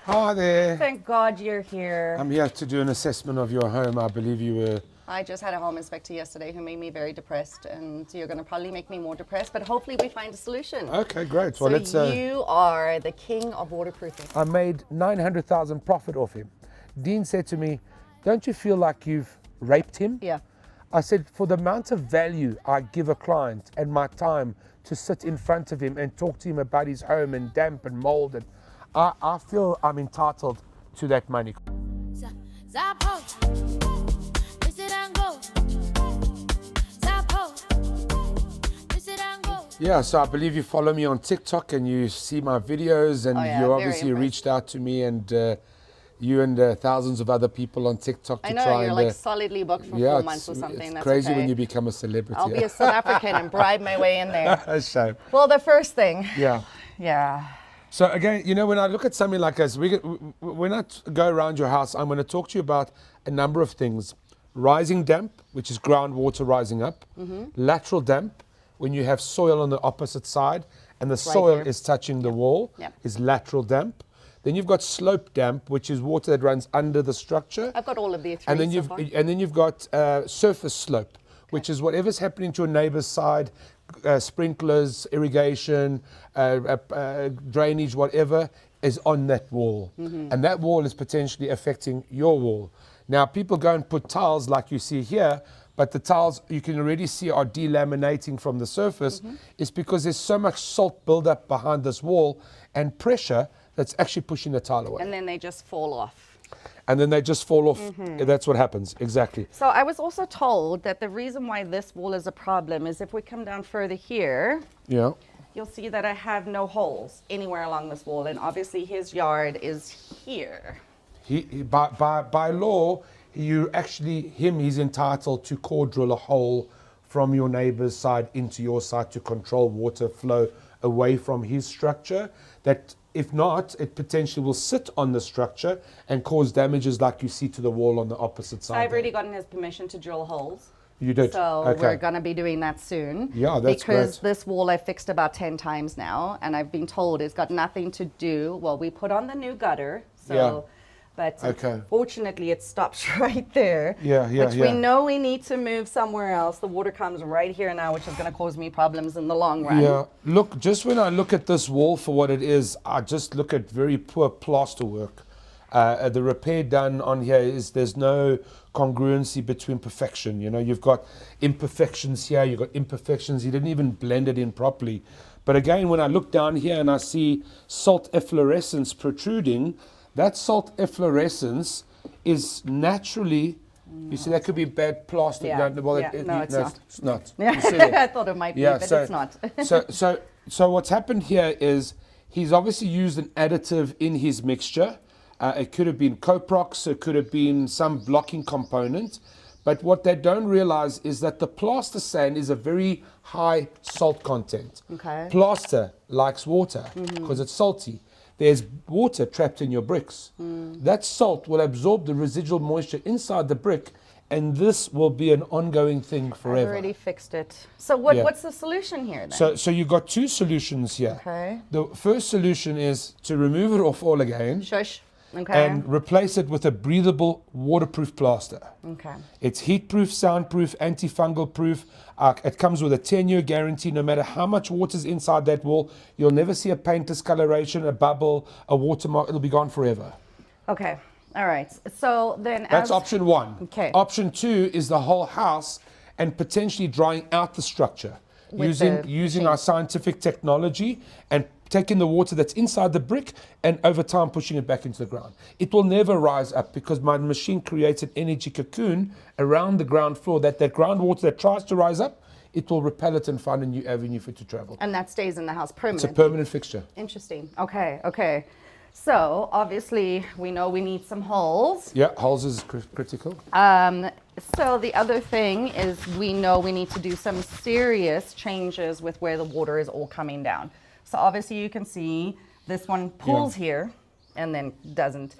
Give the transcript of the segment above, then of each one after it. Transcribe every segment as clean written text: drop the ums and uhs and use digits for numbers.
Hi there. Thank God you're here. I'm here to do an assessment of your home. I believe you were... I just had a home inspector yesterday who made me very depressed, and you're going to probably make me more depressed, but hopefully we find a solution. Okay, great. So Well, let's... you are the king of waterproofing. I made 900,000 profit off him. Dean said to me, don't you feel like you've raped him? Yeah. I said, for the amount of value I give a client and my time to sit in front of him and talk to him about his home and damp and mold, and I feel I'm entitled to that money. Yeah, so I believe you follow me on TikTok and you see my videos, and you obviously reached out to me, and you and thousands of other people on TikTok to try and... I know, you're like solidly booked for 4 months or something. It's That's crazy okay. when you become a celebrity. I'll be a South African and bribe my way in there. A shame. Well, the first thing. Yeah. So again, you know, when I look at something like this, when I go around your house, I'm going to talk to you about a number of things. Rising damp, which is groundwater rising up. Lateral damp, when you have soil on the opposite side and the soil is touching the wall, is lateral damp. Then you've got slope damp, which is water that runs under the structure. I've got all of the three. And then you've got surface slope, which is whatever's happening to your neighbor's side, sprinklers, irrigation, drainage, whatever is on that wall. And that wall is potentially affecting your wall. Now, people go and put tiles like you see here, but the tiles you can already see are delaminating from the surface. It's because there's so much salt buildup behind this wall and pressure that's actually pushing the tile away. And then they just fall off. And then they just fall off. That's what happens, exactly. So I was also told that the reason why this wall is a problem is if we come down further here, you'll see that I have no holes anywhere along this wall. And obviously his yard is here. By law, he's entitled to core drill a hole from your neighbor's side into your side to control water flow away from his structure. That if not, it potentially will sit on the structure and cause damages like you see to the wall on the opposite side. I've already gotten his permission to drill holes. You did? So we're going to be doing that soon. Yeah, that's great. Because this wall I've fixed about 10 times now, and I've been told it's got nothing to do, well, we put on the new gutter, so... But fortunately, it stops right there. Which we know we need to move somewhere else. The water comes right here now, which is going to cause me problems in the long run. Yeah. Look, just when I look at this wall for what it is, I just look at very poor plaster work. The repair done on here is there's no congruency between perfection. You know, you've got imperfections here, you've got imperfections. You didn't even blend it in properly. But again, when I look down here and I see salt efflorescence protruding, that salt efflorescence is naturally, you see, that could be bad plastic. No, it's not. It's not. I thought it might be, but it's not. So what's happened here is he's obviously used an additive in his mixture. It could have been Coprox, it could have been some blocking component. But what they don't realize is that the plaster sand is a very high salt content. Plaster likes water because it's salty. There's water trapped in your bricks. That salt will absorb the residual moisture inside the brick, and this will be an ongoing thing forever. I've already fixed it. So what's the solution here then? So you've got two solutions here. The first solution is to remove it off all again. And replace it with a breathable, waterproof plaster. It's heat-proof, soundproof, antifungal proof. It comes with a 10-year guarantee. No matter how much water's inside that wall, you'll never see a paint discoloration, a bubble, a watermark. It'll be gone forever. Okay. All right. So then that's option one. Option two is the whole house and potentially drying out the structure using our scientific technology and taking the water that's inside the brick and over time pushing it back into the ground. It will never rise up because my machine creates an energy cocoon around the ground floor that groundwater that tries to rise up, it will repel it and find a new avenue for it to travel. And that stays in the house permanently? It's a permanent fixture. Interesting. Okay. So obviously we know we need some holes. Yeah, holes is critical. So the other thing is we know we need to do some serious changes with where the water is all coming down. So obviously you can see this one pulls here and then doesn't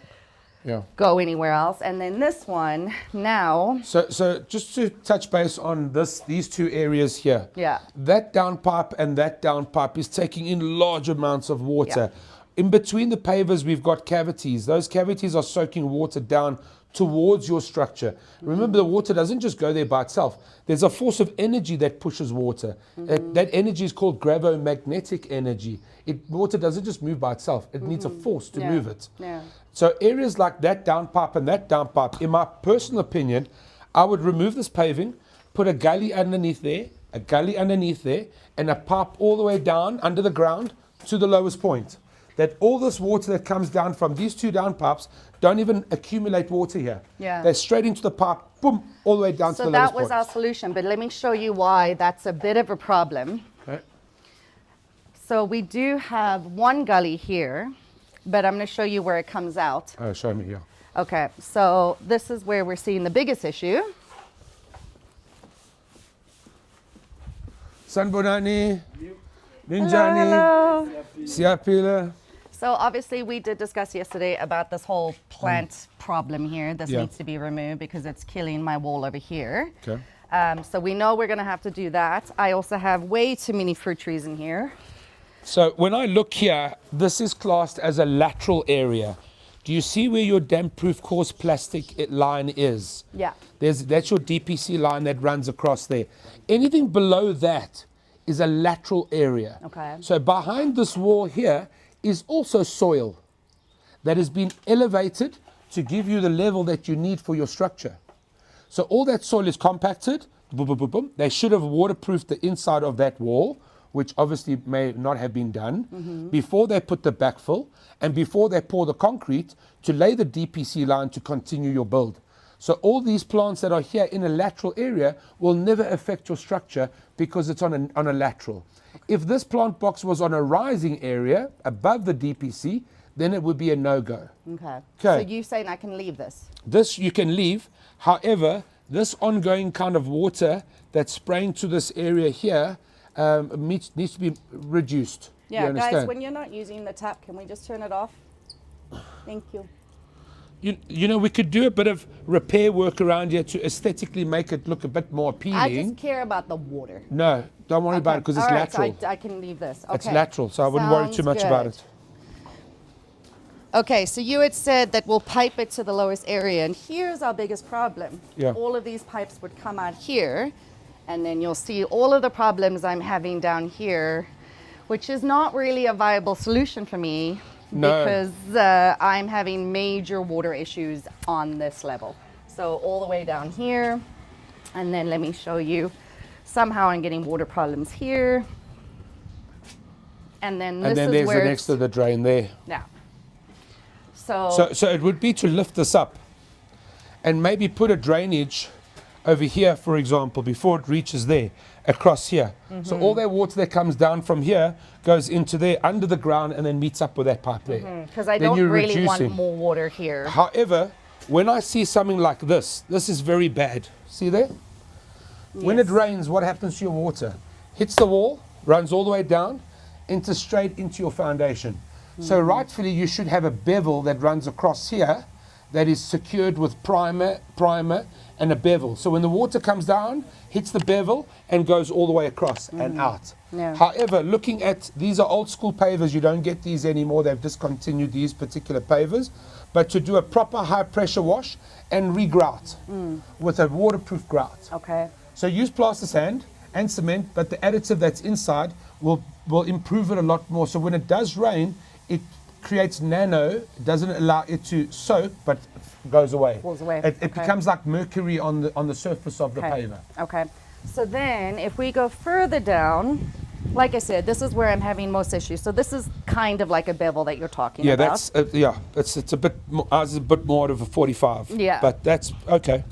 go anywhere else. And then this one now. So just to touch base on these two areas here. Yeah. That downpipe and that downpipe is taking in large amounts of water. In between the pavers, we've got cavities. Those cavities are soaking water down towards your structure. Remember, the water doesn't just go there by itself. There's a force of energy that pushes water. That energy is called gravomagnetic energy. Water doesn't just move by itself. It needs a force to move it. Yeah. So areas like that downpipe and that downpipe, in my personal opinion, I would remove this paving, put a gully underneath there, and a pipe all the way down under the ground to the lowest point. That all this water that comes down from these two downpipes don't even accumulate water here. Yeah. They're straight into the pipe, boom, all the way down to So the that lowest was point. our solution, but let me show you why that's a bit of a problem. Okay. So we do have one gully here, but I'm going to show you where it comes out. Oh, show me here. Okay, so this is where we're seeing the biggest issue. Sanbonani, Ninjani, Hello. Siapila. So obviously we did discuss yesterday about this whole plant problem here. This Yeah. needs to be removed because it's killing my wall over here. Okay. So we know we're going to have to do that. I also have way too many fruit trees in here. So when I look here, this is classed as a lateral area. Do you see where your damp-proof coarse plastic line is? Yeah. That's your DPC line that runs across there. Anything below that is a lateral area. Okay. So behind this wall here is also soil that has been elevated to give you the level that you need for your structure. So all that soil is compacted. Boom, boom, boom, boom. They should have waterproofed the inside of that wall, which obviously may not have been done, before they put the backfill and before they pour the concrete to lay the DPC line to continue your build. So all these plants that are here in a lateral area will never affect your structure because it's on a lateral. If this plant box was on a rising area above the DPC, then it would be a no-go. Okay. Okay. So you saying I can leave this? This you can leave. However, this ongoing kind of water that's spraying to this area here needs to be reduced. You Yeah, understand? guys, when you're not using the tap, can we just turn it off? Thank you. You know, we could do a bit of repair work around here to aesthetically make it look a bit more appealing. I just care about the water. No, don't worry about it because it's All right, lateral. so I can leave this. Okay. It's lateral, so I wouldn't worry too Sounds much about good. it. Okay, so you had said that we'll pipe it to the lowest area, and here's our biggest problem. Yeah. All of these pipes would come out here, and then you'll see all of the problems I'm having down here, which is not really a viable solution for me. No. Because I'm having major water issues on this level. So all the way down here, and then let me show you. Somehow I'm getting water problems here. And then this And then is there's where the next to the drain there. yeah. So So it would be to lift this up and maybe put a drainage over here, for example, before it reaches there, across here. So all that water that comes down from here goes into there, under the ground, and then meets up with that pipe there. because I Then don't you're really want reducing. more water here. However, when I see something like this is very bad. See there? When it Yes. rains, what happens to your water? Hits the wall, runs all the way down, straight into your foundation. So rightfully, you should have a bevel that runs across here that is secured with primer, and a bevel. So when the water comes down, hits the bevel and goes all the way across and out. Yeah. However, looking at, these are old school pavers, you don't get these anymore, they've discontinued these particular pavers, but to do a proper high pressure wash and regrout with a waterproof grout. Okay. So use plaster sand and cement, but the additive that's inside will improve it a lot more. So when it does rain, it creates nano, it doesn't allow it to soak, but goes away. Falls away, It okay. becomes like mercury on the surface of the Okay. paver. Okay. So then if we go further down, like I said, this is where I'm having most issues. So this is kind of like a bevel that you're talking Yeah, about. that's it's a bit ours is a bit more of a 45. Yeah. But that's okay.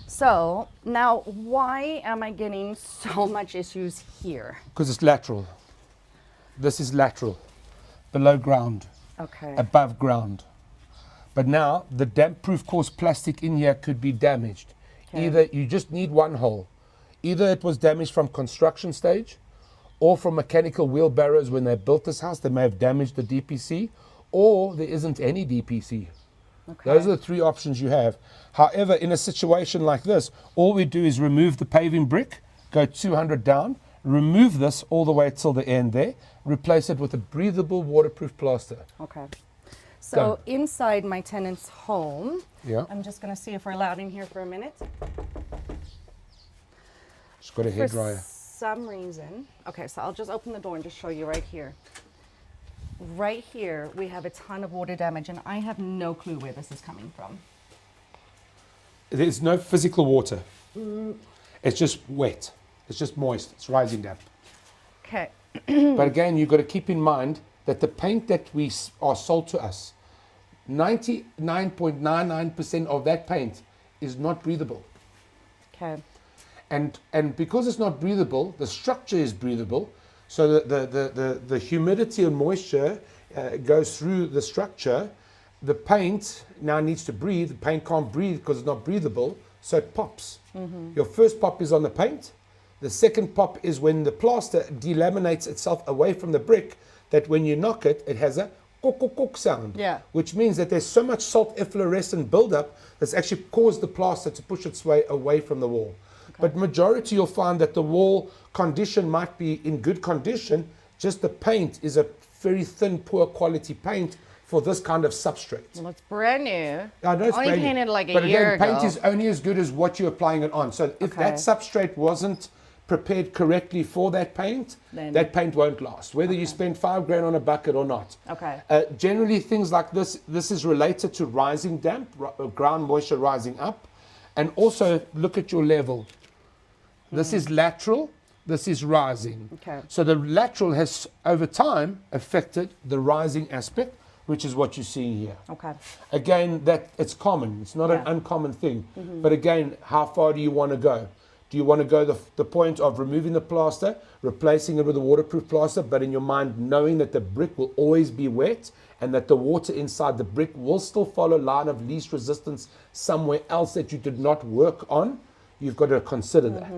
So now why am I getting so much issues here? Because it's lateral. This is lateral, below ground, Okay. above ground. But now the damp-proof coarse plastic in here could be damaged. Okay. Either you just need one hole. Either it was damaged from construction stage, or from mechanical wheelbarrows when they built this house, they may have damaged the DPC, or there isn't any DPC. Okay. Those are the three options you have. However, in a situation like this, all we do is remove the paving brick, go 200 down, remove this all the way till the end there, replace it with a breathable waterproof plaster. Okay. So inside my tenant's home, Yeah. I'm just going to see if we're allowed in here for a minute. It's got a For hairdryer. some reason, okay, so I'll just open the door and just show you right here. Right here, we have a ton of water damage, and I have no clue where this is coming from. There's no physical water. It's just wet. It's just moist. It's rising damp. Okay. But again, you've got to keep in mind that the paint that are sold to us, 99.99% of that paint is not breathable. Okay. And because it's not breathable, the structure is breathable. So the humidity and moisture goes through the structure. The paint now needs to breathe. The paint can't breathe because it's not breathable, so it pops. Your first pop is on the paint. The second pop is when the plaster delaminates itself away from the brick, that when you knock it, it has a kok sound. Yeah. Which means that there's so much salt efflorescent buildup that's actually caused the plaster to push its way away from the wall. But majority you'll find that the wall condition might be in good condition, just the paint is a very thin, poor quality paint for this kind of substrate. Well, it's brand new. I know it's Only brand new, painted like a but year again, paint ago. is only as good as what you're applying it on. So if that substrate wasn't prepared correctly for that paint, Then- that paint won't last, whether you spend $5,000 on a bucket or not. Okay. Generally, things like this is related to rising damp, ground moisture rising up, and also look at your level. This is lateral, this is rising. Okay. So the lateral has, over time, affected the rising aspect, which is what you're seeing here. Okay. Again, that it's common. It's not an Yeah. uncommon thing. But again, how far do you want to go? Do you want to go the point of removing the plaster, replacing it with a waterproof plaster, but in your mind knowing that the brick will always be wet and that the water inside the brick will still follow line of least resistance somewhere else that you did not work on? You've got to consider that.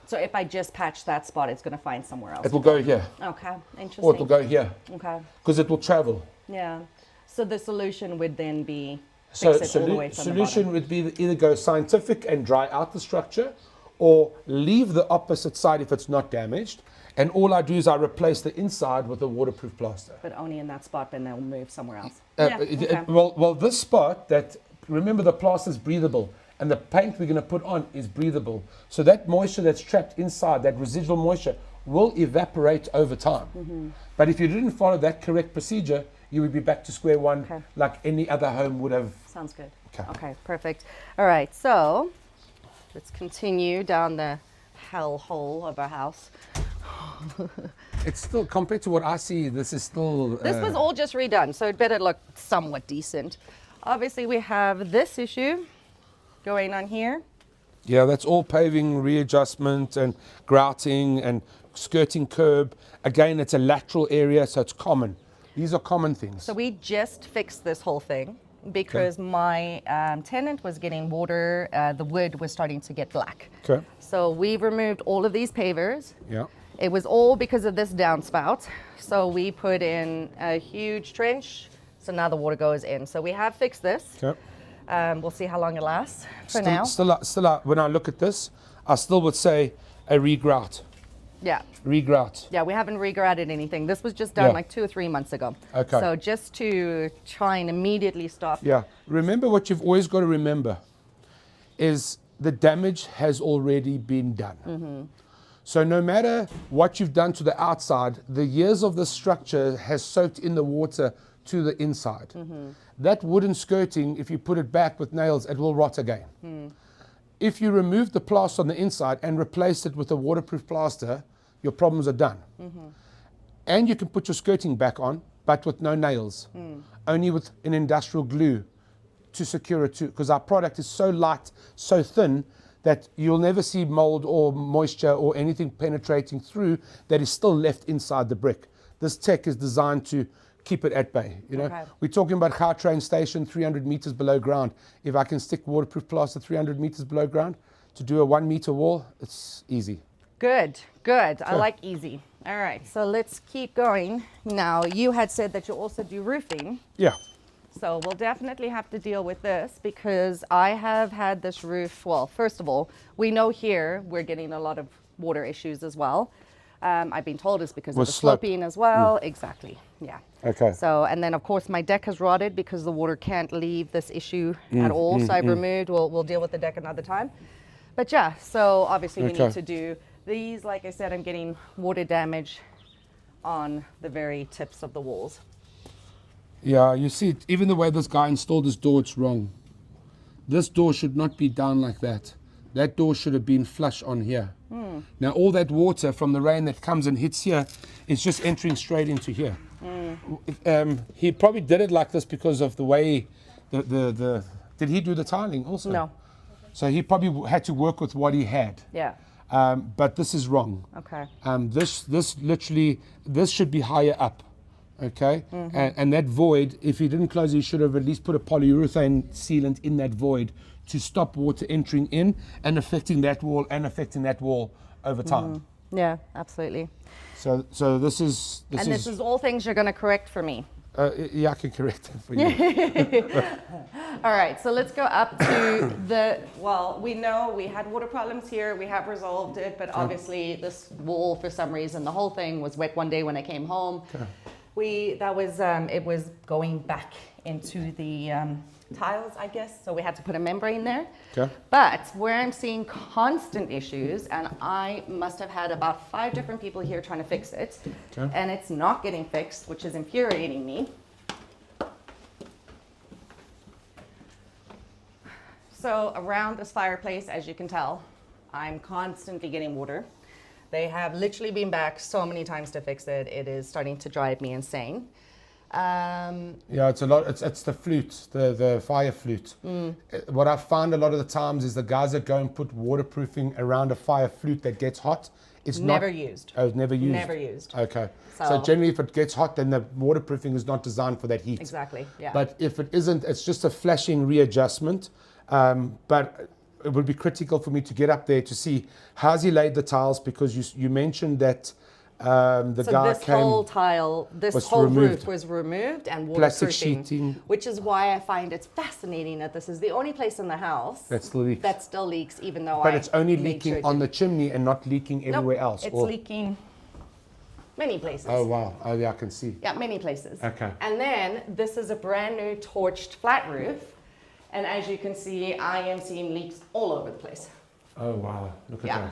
So if I just patch that spot, it's going to find somewhere else. It will go here, Okay. Interesting. or it will go here, Okay. because it will travel. Yeah. So the solution would then be So fix it all the way from solution the bottom. would be either go scientific and dry out the structure, or leave the opposite side if it's not damaged. And all I do is I replace the inside with a waterproof plaster. But only in that spot, then they'll move somewhere else. Well, this spot, remember the plaster is breathable, and the paint we're going to put on is breathable. So that moisture that's trapped inside, that residual moisture, will evaporate over time. But if you didn't follow that correct procedure, you would be back to square one, like any other home would have. Sounds good. Okay. Okay, perfect. All right, so let's continue down the hell hole of our house. It's still, compared to what I see, this is still. This was all just redone, so it better look somewhat decent. Obviously, we have this issue going on here. Yeah, that's all paving readjustment and grouting and skirting curb. Again, it's a lateral area, so it's common. These are common things. So we just fixed this whole thing because my tenant was getting water, the wood was starting to get black. Okay. So we've removed all of these pavers. Yeah. It was all because of this downspout. So we put in a huge trench, so now the water goes in. So we have fixed this. Okay. We'll see how long it lasts for now. Still, when I look at this, I still would say a regrout. Yeah. Regrout. Yeah, we haven't regrouted anything. This was just done like 2 or 3 months ago. Okay. So just to try and immediately stop. Yeah. Remember what you've always got to remember is the damage has already been done. So no matter what you've done to the outside, the years of the structure has soaked in the water to the inside. That wooden skirting, if you put it back with nails, it will rot again. If you remove the plaster on the inside and replace it with a waterproof plaster, your problems are done. And you can put your skirting back on, but with no nails, only with an industrial glue to secure it too, because our product is so light, so thin, that you'll never see mold or moisture or anything penetrating through that is still left inside the brick. This tech is designed to keep it at bay. You know, we're talking about Gautrain station 300 meters below ground. If I can stick waterproof plaster 300 meters below ground to do a 1 meter wall, it's easy. Good, good. I like easy. All right, so let's keep going. Now, you had said that you also do roofing. Yeah. So we'll definitely have to deal with this because I have had this roof. Well, first of all, we know here we're getting a lot of water issues as well. I've been told it's because of Was the slope. sloping as well. Exactly. Yeah. Okay. So, and then of course my deck has rotted because the water can't leave this issue at all. So I've removed, we'll deal with the deck another time. But yeah, so obviously we Okay. need to do these. Like I said, I'm getting water damage on the very tips of the walls. Yeah, you see, even the way this guy installed this door, it's wrong. This door should not be down like that. That door should have been flush on here. Now, all that water from the rain that comes and hits here is just entering straight into here. He probably did it like this because of the way did he do the tiling also? No. So he probably had to work with what he had. Yeah. But this is wrong. Okay. This should be higher up. Okay, and that void, if he didn't close it, he should have at least put a polyurethane sealant in that void to stop water entering in and affecting that wall over time. Yeah, absolutely. So this is This is all things you're going to correct for me. yeah, I can correct it for you. All right, so let's go up to well, we know we had water problems here. We have resolved it, but obviously this wall, for some reason, the whole thing was wet one day when I came home. Okay. It was going back into the tiles, I guess. So we had to put a membrane there. Okay. But where I'm seeing constant issues, and I must have had about 5 different people here trying to fix it, Okay. and it's not getting fixed, which is infuriating me. So around this fireplace, as you can tell, I'm constantly getting water. They have literally been back so many times to fix it. It is starting to drive me insane. Yeah, it's a lot. It's the flute, the fire flute. What I found a lot of the times is the guys that go and put waterproofing around a fire flute that gets hot. It's Never not, used. Oh, it's never used. Never used. Okay. So So- generally, if it gets hot, then the waterproofing is not designed for that heat. Exactly, yeah. But if it isn't, it's just a flashing readjustment. But it would be critical for me to get up there to see how's he laid the tiles, because you mentioned that the So guy this came. whole tile, this was whole removed. roof was removed and Plastic waterproofing, sheeting. which is why I find it's fascinating that this is the only place in the house That still leaks. that still leaks, even though But I it's only made leaking sure it on the didn't. chimney and not leaking Nope, everywhere else. It's or- leaking many places. Oh wow! Oh yeah, I can see. Yeah, many places. Okay. And then this is a brand new torched flat roof. And as you can see, I am seeing leaks all over the place. Oh wow! Look at Yeah.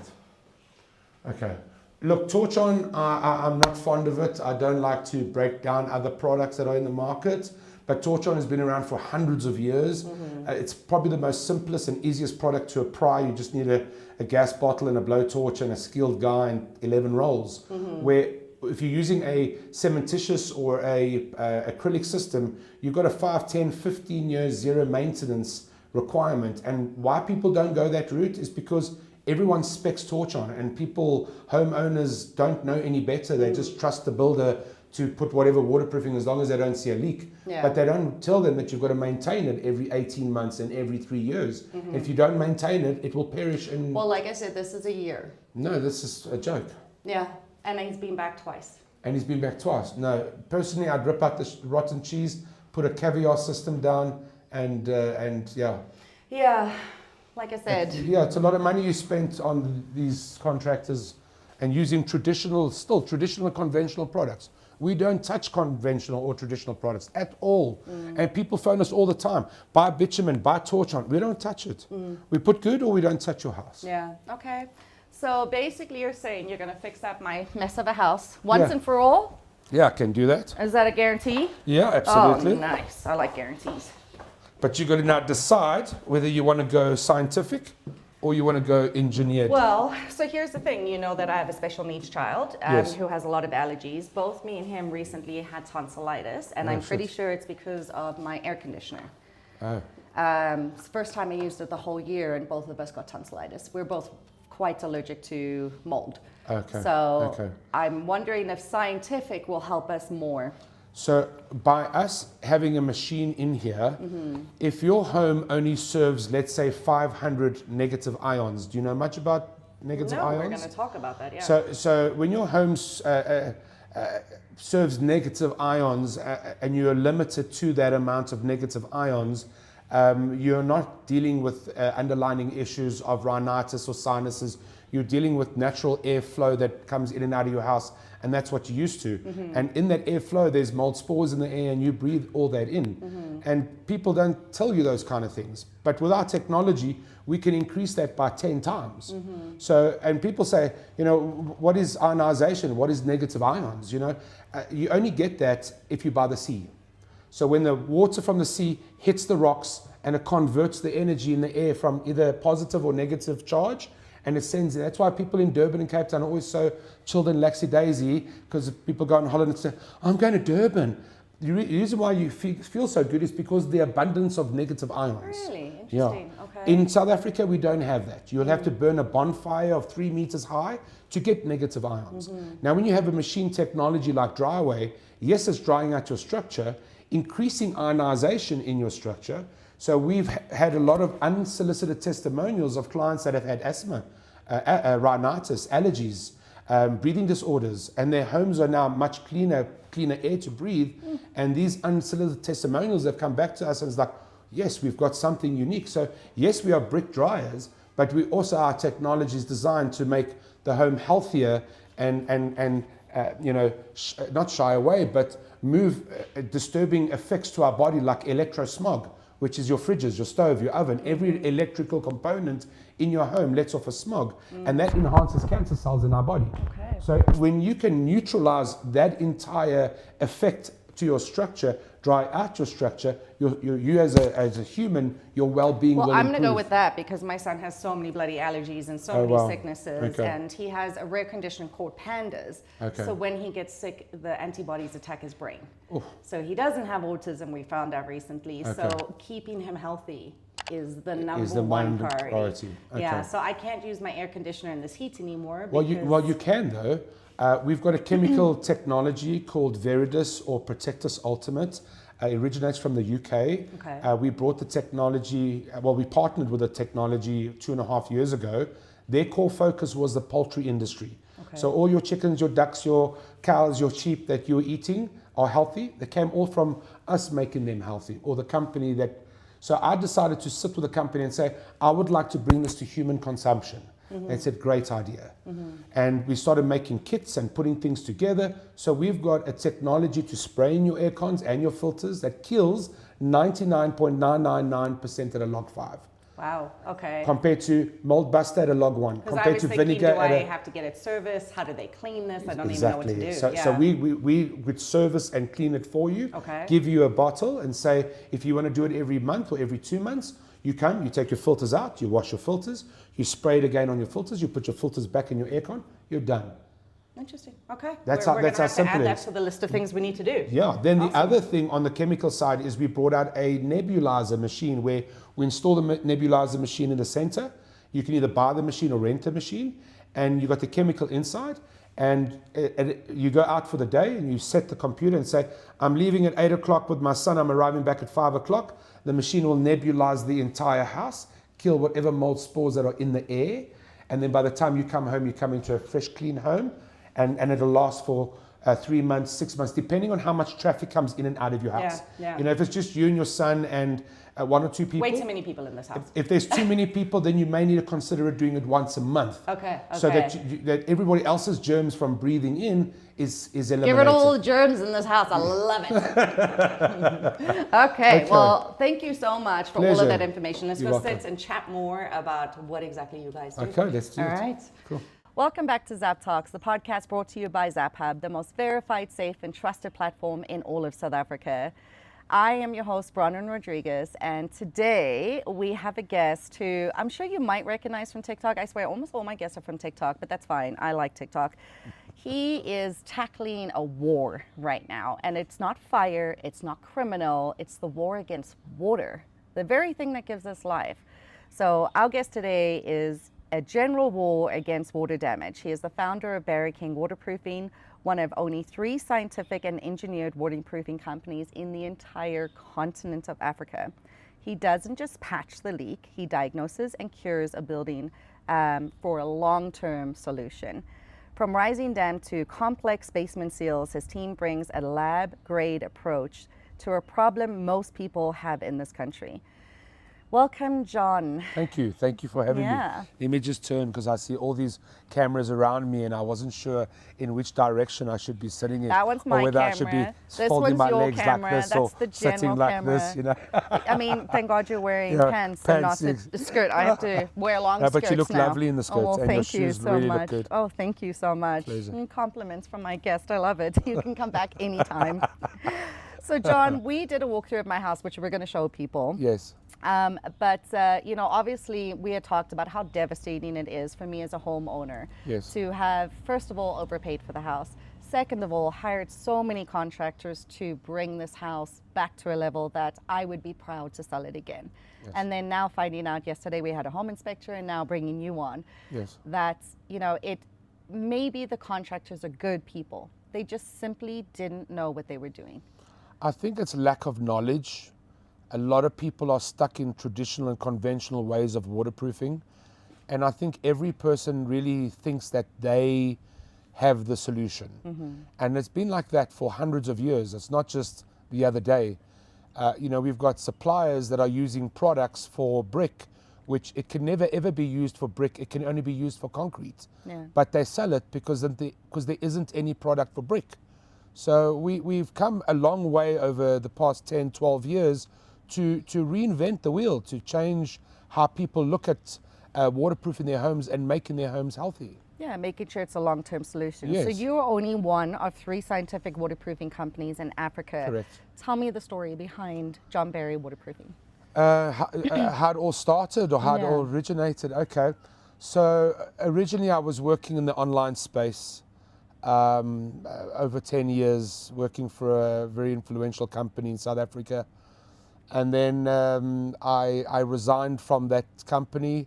that. Okay. Look, torch on. I'm not fond of it. I don't like to break down other products that are in the market. But torch on has been around for hundreds of years. It's probably the most simplest and easiest product to apply. You just need a gas bottle and a blowtorch and a skilled guy and 11 rolls. Where if you're using a cementitious or a acrylic system, you've got a 5, 10, 15 years zero maintenance requirement. And why people don't go that route is because everyone specs torch on, and homeowners don't know any better. They just trust the builder to put whatever waterproofing as long as they don't see a leak. Yeah. But they don't tell them that you've got to maintain it every 18 months and every 3 years. If you don't maintain it, it will perish. And Well, like I said, this is a year. no, this is a joke. Yeah, and he's been back twice. And he's been back twice. No, personally, I'd rip out the rotten cheese, put a caviar system down, and yeah. Yeah, like I said. Yeah, it's a lot of money you spent on these contractors and using traditional conventional products. We don't touch conventional or traditional products at all. And people phone us all the time. Buy bitumen, buy torch on. We don't touch it. We put good or we don't touch your house. Yeah, okay. So basically you're saying you're going to fix up my mess of a house once Yeah. and for all? Yeah, I can do that. Is that a guarantee? Yeah, absolutely. Oh, nice. I like guarantees. But you've got to now decide whether you want to go scientific or you want to go engineered. Well, so here's the thing. You know that I have a special needs child Yes. who has a lot of allergies. Both me and him recently had tonsillitis, and Oh, I'm pretty shit. sure it's because of my air conditioner. Oh. It's the first time I used it the whole year, and both of us got tonsillitis. We're both quite allergic to mold. Okay. So Okay. I'm wondering if scientific will help us more. So by us having a machine in here, if your home only serves, let's say, 500 negative ions, do you know much about negative No, ions? we're going to talk about that, yeah. So when your home serves negative ions and you're limited to that amount of negative ions, you're not dealing with underlying issues of rhinitis or sinuses. you're dealing with natural airflow that comes in and out of your house, and that's what you're used to. And in that airflow, there's mold spores in the air, and you breathe all that in. And people don't tell you those kind of things. But with our technology, we can increase that by 10 times. So, and people say, you know, what is ionization? What is negative ions? You know, you only get that if you're by the sea. So when the water from the sea hits the rocks and it converts the energy in the air from either positive or negative charge, and it sends it. That's why people in Durban and Cape Town are always so chilled and laxy-daisy, because people go on holiday and say, I'm going to Durban. The reason why you feel so good is because the abundance of negative ions. Really? Interesting. Okay. In South Africa, we don't have that. You'll have to burn a bonfire of 3 meters high to get negative ions. Now, when you have a machine technology like Dryaway, yes, it's drying out your structure, increasing ionization in your structure. So we've had a lot of unsolicited testimonials of clients that have had asthma, rhinitis, allergies, breathing disorders, and their homes are now much cleaner air to breathe. And these unsolicited testimonials have come back to us and it's like, yes, we've got something unique. So yes, we are brick dryers, but we also, our technology is designed to make the home healthier and you know, not shy away, but move disturbing effects to our body like electrosmog, which is your fridges, your stove, your oven. Every electrical component in your home lets off a smog, and that enhances cancer cells in our body. Okay. So when you can neutralize that entire effect to your structure, dry out your structure, you as a human, your well-being will Well, I'm going to go improve. with that because my son has so many bloody allergies and so Oh, many wow. sicknesses, Okay. and he has a rare condition called pandas. Okay. So when he gets sick, the antibodies attack his brain. Oof. So he doesn't have autism, we found out recently. Okay. So keeping him healthy is the number Is the one main priority. Yeah, Okay. so I can't use my air conditioner in this heat anymore. Well, Because you can though. We've got a chemical technology called Veridus or Protectus Ultimate. It originates from the UK. Okay. We brought the technology, we partnered with the technology 2.5 years ago. Their core focus was the poultry industry. Okay. So all your chickens, your ducks, your cows, your sheep that you're eating are healthy. They came all from us making them healthy, or the company that. So I decided to sit with the company and say, I would like to bring this to human consumption. They said, great idea. And we started making kits and putting things together. So we've got a technology to spray in your air cons and your filters that kills 99.999% at a log 5. wow, okay. Compared to mold buster at a log 1. Because I Compared was to thinking, vinegar do at I a... have to get it serviced? How do they clean this? I don't even know what Exactly. to do. So, Yeah. so we would service and clean it for you, Okay. give you a bottle and say, if you want to do it every month or every 2 months, you come, you take your filters out, you wash your filters, you spray it again on your filters, you put your filters back in your aircon, you're done. Interesting. Okay. That's we're how- gonna that's how have to simple add it that is. to the list of things we need to do. Yeah, then the Awesome. other thing on the chemical side is we brought out a nebulizer machine where we install the nebulizer machine in the center. You can either buy the machine or rent a machine, and you got the chemical inside, and you go out for the day and you set the computer and say, I'm leaving at 8 o'clock with my son, I'm arriving back at 5 o'clock. The machine will nebulize the entire house, kill whatever mold spores that are in the air, and then by the time you come home, you come into a fresh, clean home, and it'll last for 3 months, 6 months, depending on how much traffic comes in and out of your house. Yeah. You know, if it's just you and your son and 1 or 2 people. Way too many people in this house. If there's too many people, then you may need to consider doing it once a month. Okay. So that that everybody else's germs from breathing in is eliminated. Get rid of all the germs in this house. I love it. Okay. Well, thank you so much for all Pleasure. of that information. Let's You're go welcome. sit and chat more about what exactly you guys do. Okay, let's do All it. right. Cool. Welcome back to Zap Talks, the podcast brought to you by Zap Hub, the most verified, safe, and trusted platform in all of South Africa. I am your host, Bronwyn Rodriguez, and today we have a guest who I'm sure you might recognize from TikTok. I swear almost all my guests are from TikTok, but that's fine. I like TikTok. He is tackling a war right now, and it's not fire, it's not criminal, it's the war against water, the very thing that gives us life. So our guest today is a general war against water damage. He is the founder of Barry King Waterproofing, one of only 3 scientific and engineered waterproofing companies in the entire continent of Africa. He doesn't just patch the leak, he diagnoses and cures a building for a long-term solution. From rising dam to complex basement seals, his team brings a lab-grade approach to a problem most people have in this country. Welcome, John. Thank you for having Yeah. me. Let me just turn because I see all these cameras around me and I wasn't sure in which direction I should be sitting in. That one's or my whether I should be camera. This folding one's my your legs camera. like this or That's the sitting general like camera. this, you know. I mean, thank God you're wearing Yeah, pants and not pants, a skirt. I have to wear long No, skirts but you look now. lovely in the Oh, well, skirts and your thank you shoes so really much. look good. Oh, thank you so much. Pleasure. Compliments from my guest. I love it. You can come back anytime. So, John, we did a walkthrough of my house, which we're going to show people. Yes. But you know, obviously, we had talked about how devastating it is for me as a homeowner Yes. to have, first of all, overpaid for the house. Second of all, hired so many contractors to bring this house back to a level that I would be proud to sell it again. Yes. And then now finding out yesterday we had a home inspector and now bringing you on. Yes. That, you know, maybe the contractors are good people. They just simply didn't know what they were doing. I think it's lack of knowledge. A lot of people are stuck in traditional and conventional ways of waterproofing. And I think every person really thinks that they have the solution. And it's been like that for hundreds of years. It's not just the other day. You know, we've got suppliers that are using products for brick, which it can never ever be used for brick. It can only be used for concrete. Yeah. But they sell it because there isn't any product for brick. So we've come a long way over the past 10, 12 years to reinvent the wheel, to change how people look at waterproofing their homes and making their homes healthy. Yeah, making sure it's a long-term solution. Yes. So you are only one of 3 scientific waterproofing companies in Africa. Correct. Tell me the story behind John Barry Waterproofing. How it all started or how it all originated. Okay. So originally I was working in the online space over 10 years, working for a very influential company in South Africa. And then I resigned from that company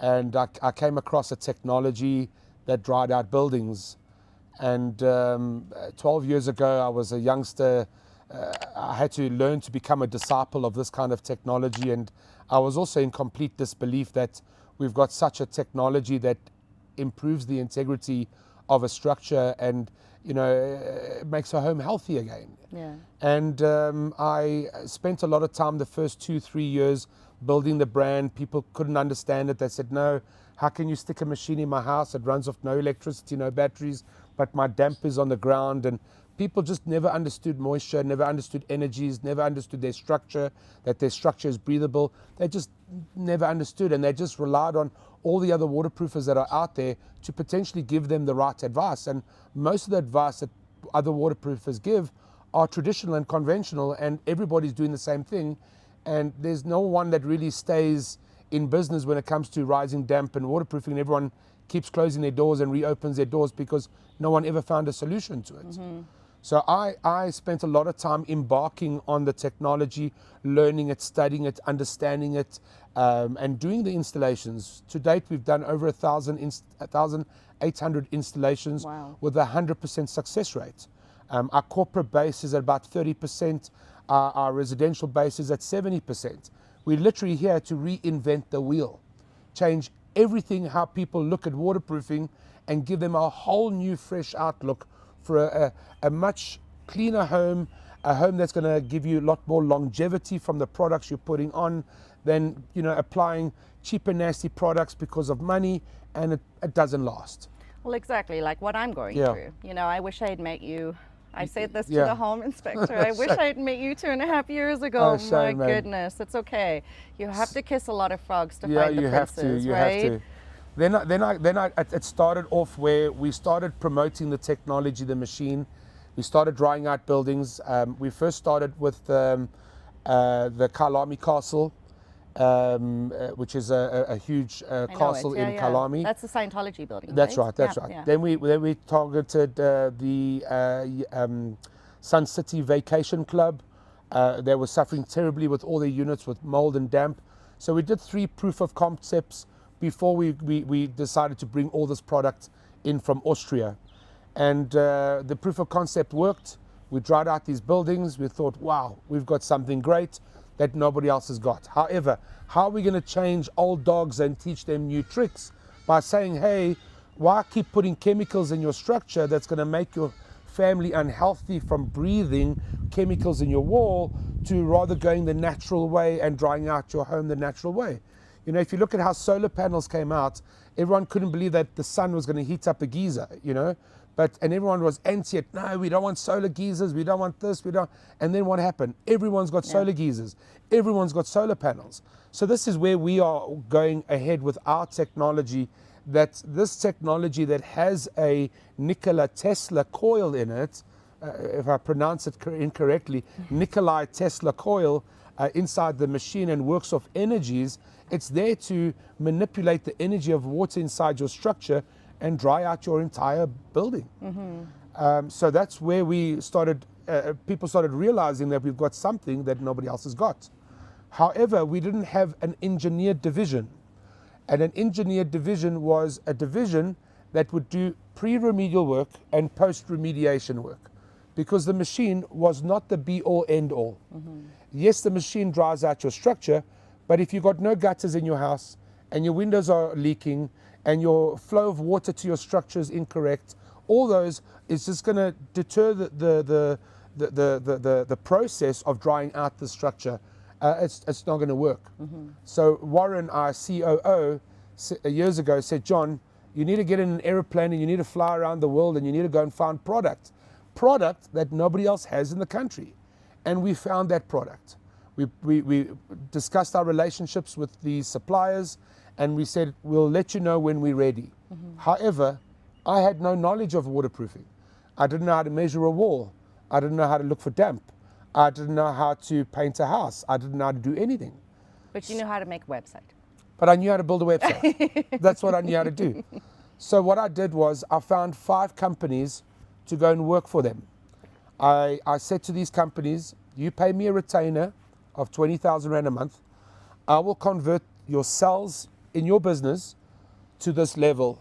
and I came across a technology that dried out buildings. And 12 years ago, I was a youngster. I had to learn to become a disciple of this kind of technology. And I was also in complete disbelief that we've got such a technology that improves the integrity of a structure and, you know, makes a home healthy again. Yeah. And I spent a lot of time the first 2-3 years building the brand. People couldn't understand it. They said, no, how can you stick a machine in my house? It runs off no electricity, no batteries, but my damp is on the ground. And people just never understood moisture, never understood energies, never understood their structure, that their structure is breathable. They just never understood, and they just relied on all the other waterproofers that are out there to potentially give them the right advice. And most of the advice that other waterproofers give are traditional and conventional, and everybody's doing the same thing. And there's no one that really stays in business when it comes to rising damp and waterproofing. Everyone keeps closing their doors and reopens their doors because no one ever found a solution to it. So I spent a lot of time embarking on the technology, learning it, studying it, understanding it, and doing the installations. To date, we've done over 1,800 installations. Wow. With a 100% success rate. Our corporate base is at about 30%. Our residential base is at 70%. We're literally here to reinvent the wheel, change everything, how people look at waterproofing, and give them a whole new, fresh outlook for a much cleaner home, a home that's going to give you a lot more longevity from the products you're putting on than, you know, applying cheap and nasty products because of money, and it doesn't last. Well, exactly, like what I'm going through. You know, I wish I had met you. I said this to the home inspector. I wish I had met you 2.5 years ago. Oh, My shame, man. goodness, it's okay. You have to kiss a lot of frogs to find the princes, you right? have to. Then it started off where we started promoting the technology, the machine. We started drying out buildings. We first started with the Kailami Castle, which is a huge castle in Kailami. That's the Scientology building. That's right. right. That's right. Yeah. Then we targeted the Sun City Vacation Club. They were suffering terribly with all their units with mold and damp. So we did 3 proof of concepts before we decided to bring all this product in from Austria. And the proof of concept worked. We dried out these buildings. We thought, wow, we've got something great that nobody else has got. However, how are we going to change old dogs and teach them new tricks? By saying, hey, why keep putting chemicals in your structure that's going to make your family unhealthy from breathing chemicals in your wall to rather going the natural way and drying out your home the natural way. You know, if you look at how solar panels came out, everyone couldn't believe that the sun was going to heat up a geyser, you know, and everyone was anti it. No, we don't want solar geysers. We don't want this. We don't. And then what happened? Everyone's got solar geysers. Everyone's got solar panels. So this is where we are going ahead with our technology. That this technology that has a Nikola Tesla coil in it, if I pronounce it incorrectly, Nikola Tesla coil inside the machine and works off energies. It's there to manipulate the energy of water inside your structure and dry out your entire building. So that's where we started, people started realizing that we've got something that nobody else has got. However, we didn't have an engineered division. And an engineered division was a division that would do pre-remedial work and post-remediation work, because the machine was not the be-all, end-all. Yes, the machine dries out your structure, but if you've got no gutters in your house and your windows are leaking and your flow of water to your structure is incorrect, all those is just going to deter the process of drying out the structure. It's not going to work. So Warren, our COO, years ago said, John, you need to get in an aeroplane and you need to fly around the world and you need to go and find product that nobody else has in the country. And we found that product. We discussed our relationships with the suppliers and we said, we'll let you know when we're ready. However, I had no knowledge of waterproofing. I didn't know how to measure a wall. I didn't know how to look for damp. I didn't know how to paint a house. I didn't know how to do anything. But you know how to make a website. But I knew how to build a website. That's what I knew how to do. So what I did was I found 5 companies to go and work for them. I said to these companies, you pay me a retainer of 20,000 Rand a month. I will convert your cells in your business to this level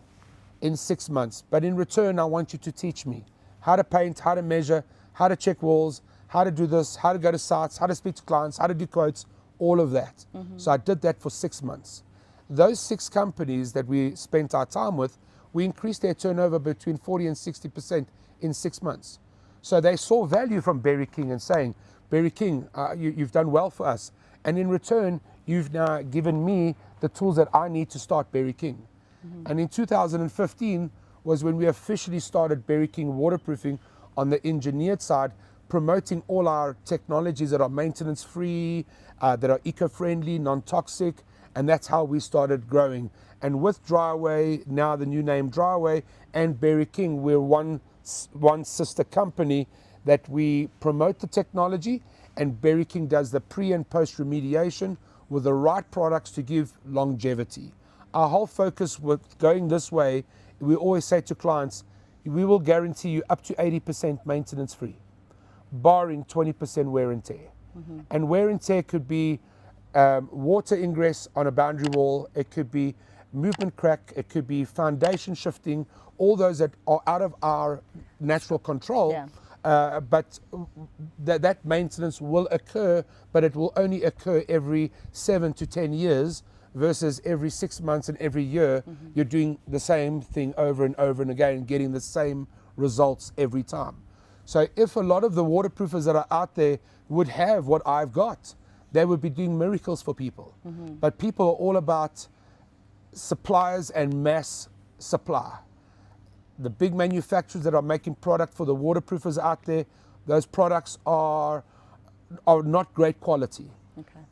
in 6 months. But in return, I want you to teach me how to paint, how to measure, how to check walls, how to do this, how to go to sites, how to speak to clients, how to do quotes, all of that. So I did that for 6 months. Those 6 companies that we spent our time with, we increased their turnover between 40 and 60% in 6 months. So they saw value from Berry King and saying, Berry King, you've done well for us. And in return, you've now given me the tools that I need to start Berry King. And in 2015 was when we officially started Berry King Waterproofing on the engineered side, promoting all our technologies that are maintenance free, that are eco-friendly, non-toxic, and that's how we started growing. And with Dryaway, now the new name Dryaway, and Berry King, we're one sister company that we promote the technology, and Berry King does the pre and post remediation with the right products to give longevity. Our whole focus with going this way, we always say to clients, we will guarantee you up to 80% maintenance free, barring 20% wear and tear. And wear and tear could be water ingress on a boundary wall, it could be movement crack, it could be foundation shifting, all those that are out of our natural control. But that maintenance will occur, but it will only occur every 7 to 10 years versus every 6 months and every year. You're doing the same thing over and over and again, getting the same results every time. So if a lot of the waterproofers that are out there would have what I've got, they would be doing miracles for people. But people are all about suppliers and mass supply. The big manufacturers that are making product for the waterproofers out there, those products are not great quality.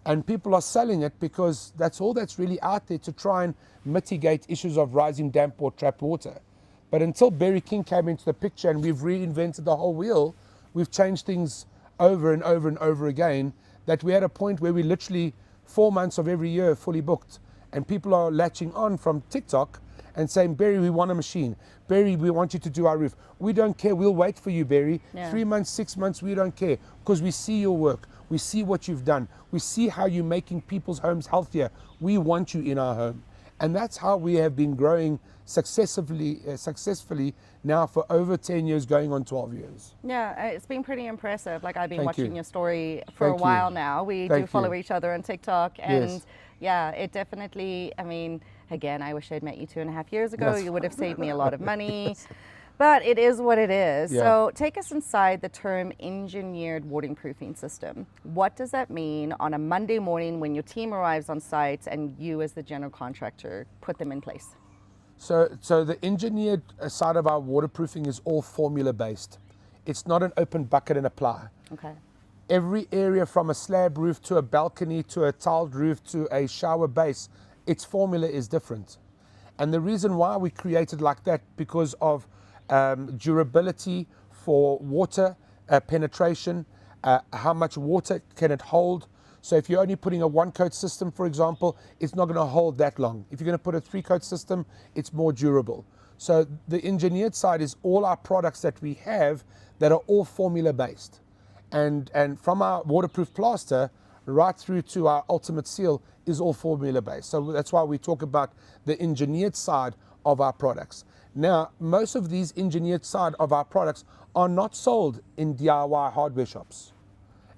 And people are selling it because that's all that's really out there to try and mitigate issues of rising damp or trapped water. But until Berry King came into the picture and we've reinvented the whole wheel, we've changed things over and over and over again, that we're at a point where we literally 4 months of every year fully booked. And people are latching on from TikTok and saying, Berry, we want a machine. Berry, we want you to do our roof. We don't care. We'll wait for you, Berry. 3 months, 6 months, we don't care. Because we see your work. We see what you've done. We see how you're making people's homes healthier. We want you in our home. And that's how we have been growing successfully now for over 10 years, going on 12 years. Yeah, it's been pretty impressive. Like, I've been Thank watching you. your story for a Thank while you. now. We Thank do follow you. each other on TikTok. And Yes. yeah, it definitely, I mean, again, I wish I'd met you 2.5 years ago. That's You would have saved me a lot of money. But it is what it is. Yeah. So take us inside the term engineered waterproofing system. What does that mean on a Monday morning when your team arrives on site and you as the general contractor put them in place? So the engineered side of our waterproofing is all formula based. It's not an open bucket and apply. Okay. Every area from a slab roof to a balcony to a tiled roof to a shower base, its formula is different. And the reason why we created like that, because of durability for water penetration, how much water can it hold. So if you're only putting a one coat system, for example, it's not going to hold that long. If you're going to put a three coat system, it's more durable. So the engineered side is all our products that we have that are all formula based. And from our waterproof plaster right through to our ultimate seal is all formula based. So that's why we talk about the engineered side of our products. Now, most of these engineered side of our products are not sold in DIY hardware shops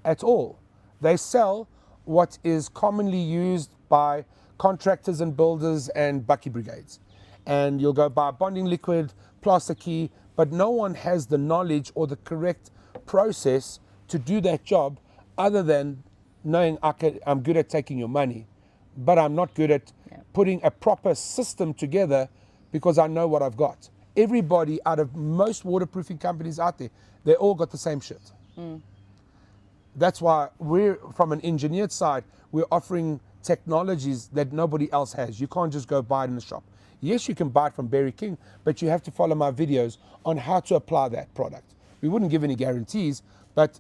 at all. They sell what is commonly used by contractors and builders and bucky brigades. And you'll go buy bonding liquid, plaster key, but no one has the knowledge or the correct process to do that job other than knowing I'm good at taking your money, but I'm not good at putting a proper system together because I know what I've got. Everybody out of most waterproofing companies out there, they all got the same shit. That's why we're, from an engineered side, we're offering technologies that nobody else has. You can't just go buy it in the shop. Yes, you can buy it from Berry King, but you have to follow my videos on how to apply that product. We wouldn't give any guarantees, but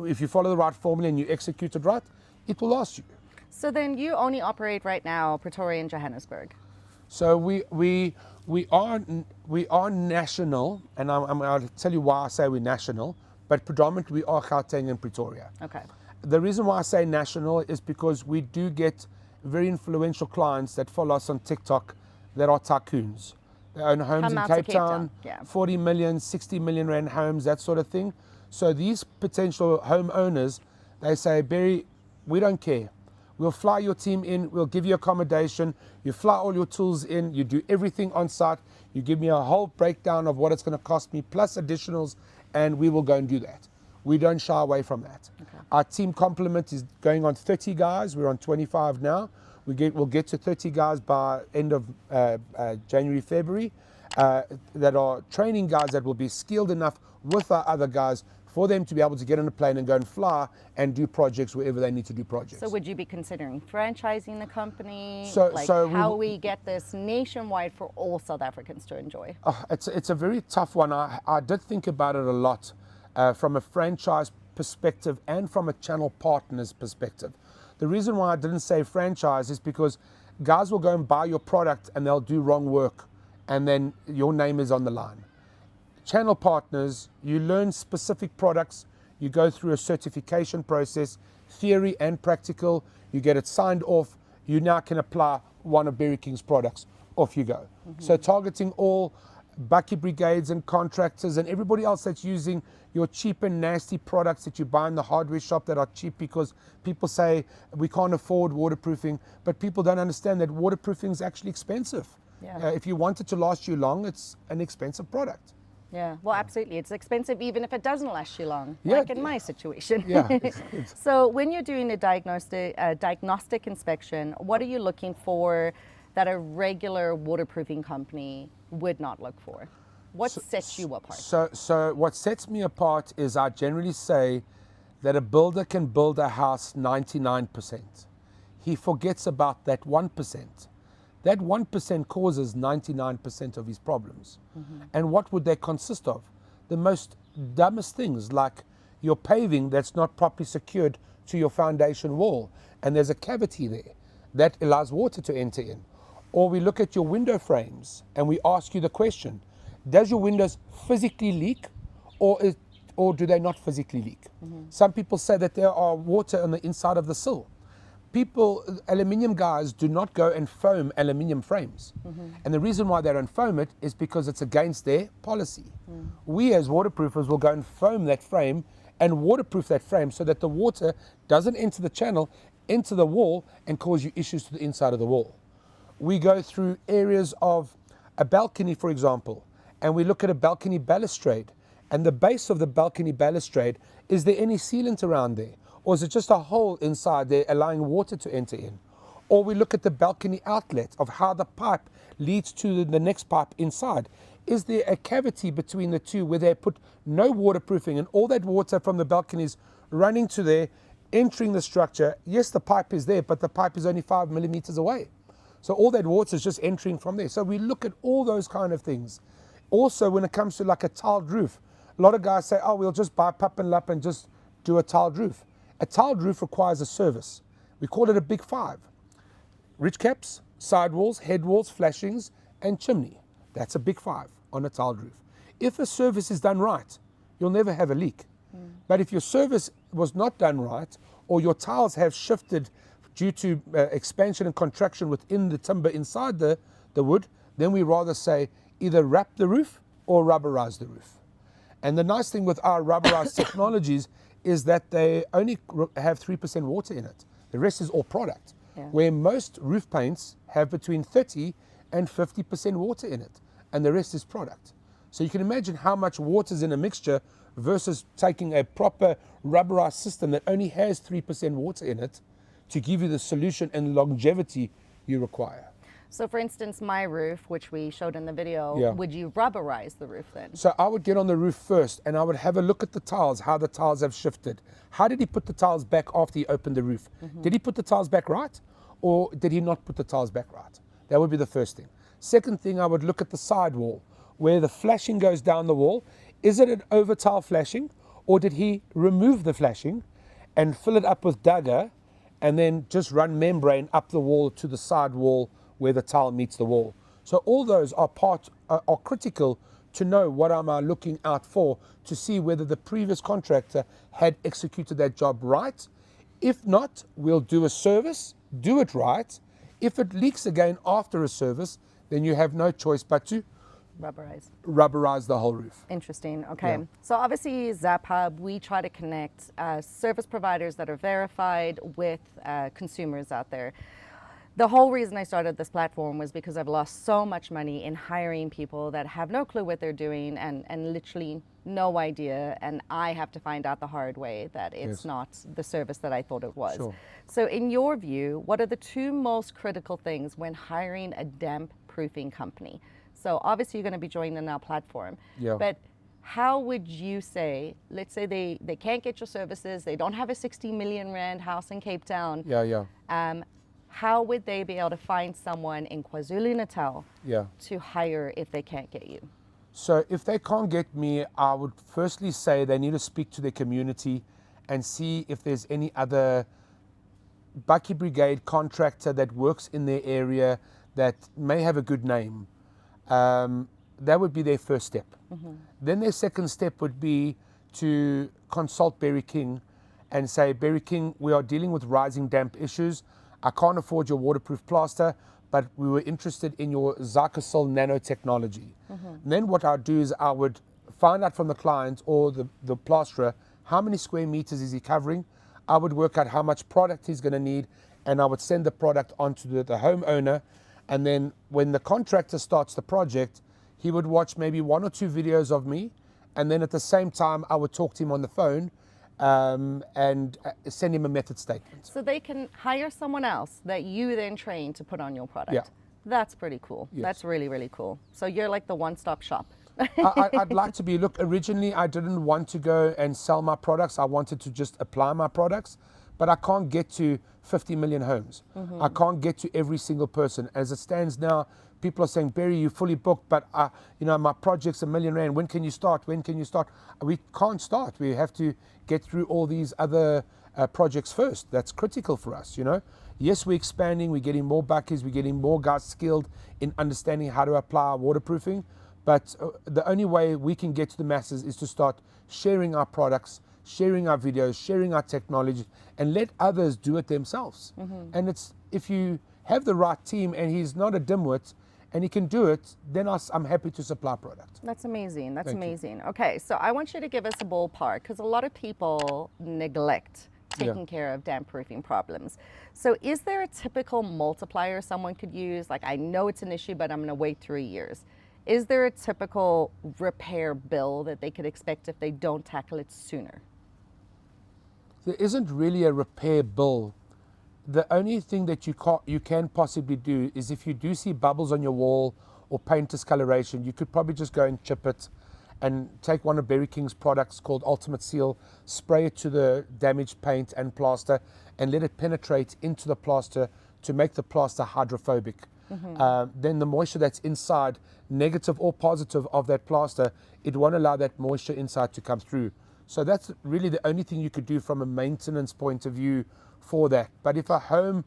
if you follow the right formula and you execute it right, it will last you. So then you only operate right now Pretoria and Johannesburg. So we are national, and I'll tell you why I say we're national, but predominantly we are Gauteng and Pretoria. Okay. The reason why I say national is because we do get very influential clients that follow us on TikTok that are tycoons. They own homes Come in out to Cape Cape Town, Town, yeah. 40 million, 60 million rand homes, that sort of thing. So these potential homeowners, they say, Barry, we don't care. We'll fly your team in, we'll give you accommodation, you fly all your tools in, you do everything on site, you give me a whole breakdown of what it's going to cost me, plus additionals, and we will go and do that. We don't shy away from that. Okay. Our team complement is going on 30 guys, we're on 25 now. We'll get to 30 guys by end of January, February, that are training guys that will be skilled enough with our other guys for them to be able to get on a plane and go and fly and do projects wherever they need to do projects. So would you be considering franchising the company? So how we get this nationwide for all South Africans to enjoy? It's a very tough one. I did think about it a lot from a franchise perspective and from a channel partner's perspective. The reason why I didn't say franchise is because guys will go and buy your product and they'll do wrong work and then your name is on the line. Channel partners, you learn specific products, you go through a certification process, theory and practical, you get it signed off, you now can apply one of Berry King's products, off you go. Mm-hmm. So targeting all bucky brigades and contractors and everybody else that's using your cheap and nasty products that you buy in the hardware shop that are cheap because people say we can't afford waterproofing, but people don't understand that waterproofing is actually expensive. Yeah. If you want it to last you long, it's an expensive product. Yeah, well, absolutely. It's expensive even if it doesn't last you long, yeah, like in my situation. Yeah. So when you're doing a diagnostic inspection, what are you looking for that a regular waterproofing company would not look for? What sets you apart? So what sets me apart is I generally say that a builder can build a house 99%. He forgets about that 1%. That 1% causes 99% of his problems. Mm-hmm. And what would they consist of? The most dumbest things, like your paving that's not properly secured to your foundation wall, and there's a cavity there that allows water to enter in. Or we look at your window frames and we ask you the question, does your windows physically leak or do they not physically leak? Mm-hmm. Some people say that there are water on the inside of the sill. Aluminium guys do not go and foam aluminium frames. Mm-hmm. And the reason why they don't foam it is because it's against their policy. Mm. We as waterproofers will go and foam that frame and waterproof that frame so that the water doesn't enter the channel, into the wall and cause you issues to the inside of the wall. We go through areas of a balcony, for example, and we look at a balcony balustrade, and the base of the balcony balustrade, is there any sealant around there? Or is it just a hole inside there allowing water to enter in? Or we look at the balcony outlet of how the pipe leads to the next pipe inside. Is there a cavity between the two where they put no waterproofing and all that water from the balconies running to there, entering the structure? Yes, the pipe is there, but the pipe is only 5 millimeters away. So all that water is just entering from there. So we look at all those kind of things. Also, when it comes to like a tiled roof, a lot of guys say, oh, we'll just buy pup and lup and just do a tiled roof. A tiled roof requires a service. We call it a big 5. Ridge caps, sidewalls, head walls, flashings, and chimney. That's a big 5 on a tiled roof. If a service is done right, you'll never have a leak. But if your service was not done right, or your tiles have shifted due to expansion and contraction within the timber inside the wood, then we rather say either wrap the roof or rubberize the roof. And the nice thing with our rubberized technologies is that they only have 3% water in it. The rest is all product. Yeah. Where most roof paints have between 30 and 50% water in it, and the rest is product. So you can imagine how much water is in a mixture versus taking a proper rubberized system that only has 3% water in it to give you the solution and longevity you require. So for instance, my roof, which we showed in the video, Yeah. would you rubberize the roof then? So I would get on the roof first and I would have a look at the tiles, how the tiles have shifted. How did he put the tiles back after he opened the roof? Did he put the tiles back right, or did he not put the tiles back right? That would be the first thing. Second thing, I would look at the side wall, where the flashing goes down the wall. Is it an over tile flashing, or did he remove the flashing and fill it up with dagger and then just run membrane up the wall to the side wall where the tile meets the wall? So all those are critical to know what am I looking out for to see whether the previous contractor had executed that job right. If not, we'll do a service, do it right. If it leaks again after a service, then you have no choice but to rubberize the whole roof. Interesting. Okay. Yeah. So obviously, ZapHub, we try to connect service providers that are verified with consumers out there. The whole reason I started this platform was because I've lost so much money in hiring people that have no clue what they're doing and literally no idea. And I have to find out the hard way that it's not the service that I thought it was. Sure. So in your view, what are the 2 most critical things when hiring a damp proofing company? So obviously you're going to be joining our platform, but how would you say, let's say they can't get your services, they don't have a 60 million rand house in Cape Town. How would they be able to find someone in KwaZulu-Natal to hire if they can't get you? So if they can't get me, I would firstly say they need to speak to their community and see if there's any other Bucky Brigade contractor that works in their area that may have a good name. That would be their first step. Then their second step would be to consult Berry King and say, Berry King, we are dealing with rising damp issues. I can't afford your waterproof plaster, but we were interested in your Zycosil nanotechnology. Then what I'd do is I would find out from the client or the plasterer, how many square meters is he covering? I would work out how much product he's going to need, and I would send the product onto the homeowner. And then when the contractor starts the project, he would watch maybe 1 or 2 videos of me, and then at the same time I would talk to him on the phone and send him a method statement. So they can hire someone else that you then train to put on your product. Yeah. That's pretty cool. Yes. That's really, really cool. So you're like the one-stop shop. I'd like to be. Look, originally I didn't want to go and sell my products. I wanted to just apply my products, but I can't get to 50 million homes. I can't get to every single person. As it stands now, people are saying, Barry, you're fully booked, but my project's R1 million. When can you start? When can you start? We can't start. We have to get through all these other projects first. That's critical for us, Yes, we're expanding. We're getting more buckies. We're getting more guys skilled in understanding how to apply waterproofing. But the only way we can get to the masses is to start sharing our products, sharing our videos, sharing our technology, and let others do it themselves. And if you have the right team and he's not a dimwit and he can do it, then I'm happy to supply product. That's amazing. That's Thank amazing. You. Okay, so I want you to give us a ballpark because a lot of people neglect taking care of damp proofing problems. So is there a typical multiplier someone could use? Like, I know it's an issue, but I'm going to wait 3 years. is there a typical repair bill that they could expect if they don't tackle it sooner? There isn't really a repair bill. The only thing that you can possibly do is if you do see bubbles on your wall or paint discoloration, you could probably just go and chip it and take one of Berry King's products called Ultimate Seal, spray it to the damaged paint and plaster, and let it penetrate into the plaster to make the plaster hydrophobic. Then the moisture that's inside, negative or positive of that plaster, it won't allow that moisture inside to come through. So that's really the only thing you could do from a maintenance point of view for that. But if a home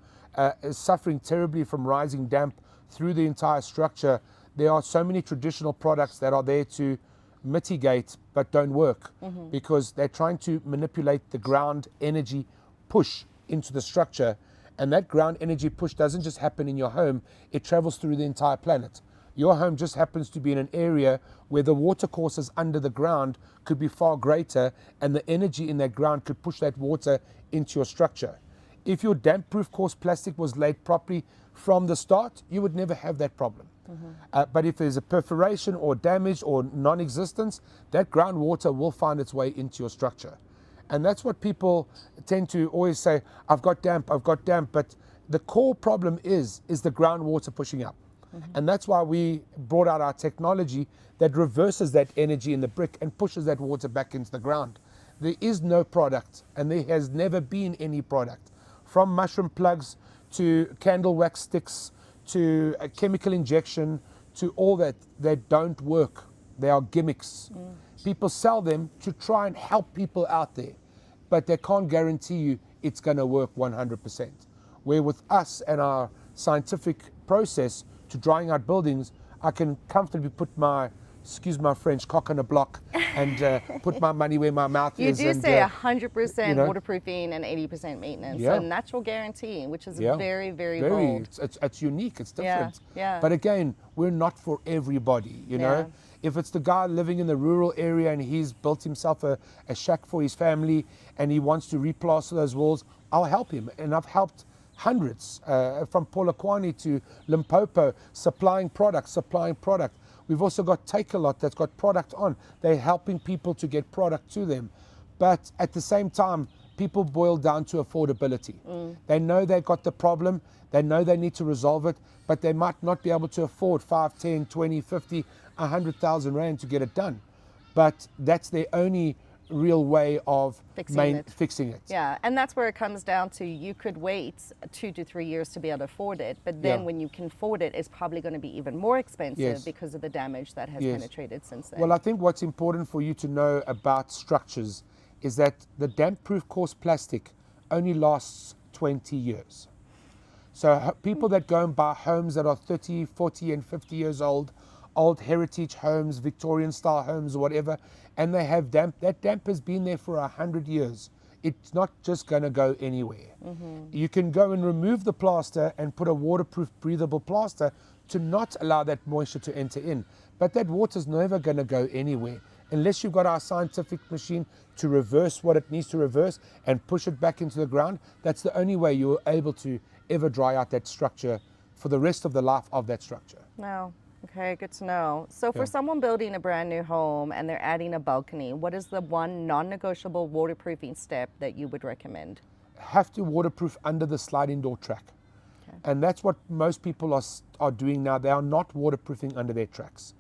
is suffering terribly from rising damp through the entire structure, there are so many traditional products that are there to mitigate but don't work because they're trying to manipulate the ground energy push into the structure. And that ground energy push doesn't just happen in your home, it travels through the entire planet. Your home just happens to be in an area where the water courses under the ground could be far greater, and the energy in that ground could push that water into your structure. If your damp-proof coarse plastic was laid properly from the start, you would never have that problem. But if there's a perforation or damage or non-existence, that groundwater will find its way into your structure. And that's what people tend to always say, I've got damp, but the core problem is the groundwater pushing up. And that's why we brought out our technology that reverses that energy in the brick and pushes that water back into the ground. There is no product, and there has never been any product, from mushroom plugs to candle wax sticks to a chemical injection to all that don't work. They are gimmicks. People sell them to try and help people out there, but they can't guarantee you it's going to work 100%. Where with us and our scientific process to drying out buildings, I can comfortably put my, excuse my French, cock on a block and put my money where my mouth is. You do say 100% you know, waterproofing and 80% maintenance. Yeah. So natural guarantee, which is Yeah. very, very bold. It's unique, it's different. Yeah. But again, we're not for everybody, you know. If it's the guy living in the rural area and he's built himself a shack for his family and he wants to replaster those walls, I'll help him. And I've helped hundreds from Polokwane to Limpopo, supplying product. We've also got Take A Lot that's got product on. They're helping people to get product to them. But at the same time, people boil down to affordability. They know they've got the problem, they know they need to resolve it, but they might not be able to afford 5, 10, 20, 50, 100,000 Rand to get it done. But that's their only real way of fixing it. Yeah, and that's where it comes down to, you could wait 2 to 3 years to be able to afford it, but then when you can afford it, it's probably going to be even more expensive because of the damage that has penetrated since then. Well, I think what's important for you to know about structures is that the damp-proof coarse plastic only lasts 20 years. So people that go and buy homes that are 30, 40 and 50 years old heritage homes, Victorian style homes or whatever, and they have damp, that damp has been there for 100 years. It's not just going to go anywhere. You can go and remove the plaster and put a waterproof, breathable plaster to not allow that moisture to enter in. But that water's never going to go anywhere unless you've got our scientific machine to reverse what it needs to reverse and push it back into the ground. That's the only way you're able to ever dry out that structure for the rest of the life of that structure. No. Okay, good to know. So for someone building a brand new home and they're adding a balcony, what is the one non-negotiable waterproofing step that you would recommend? Have to waterproof under the sliding door track. And that's what most people are doing now. They are not waterproofing under their tracks.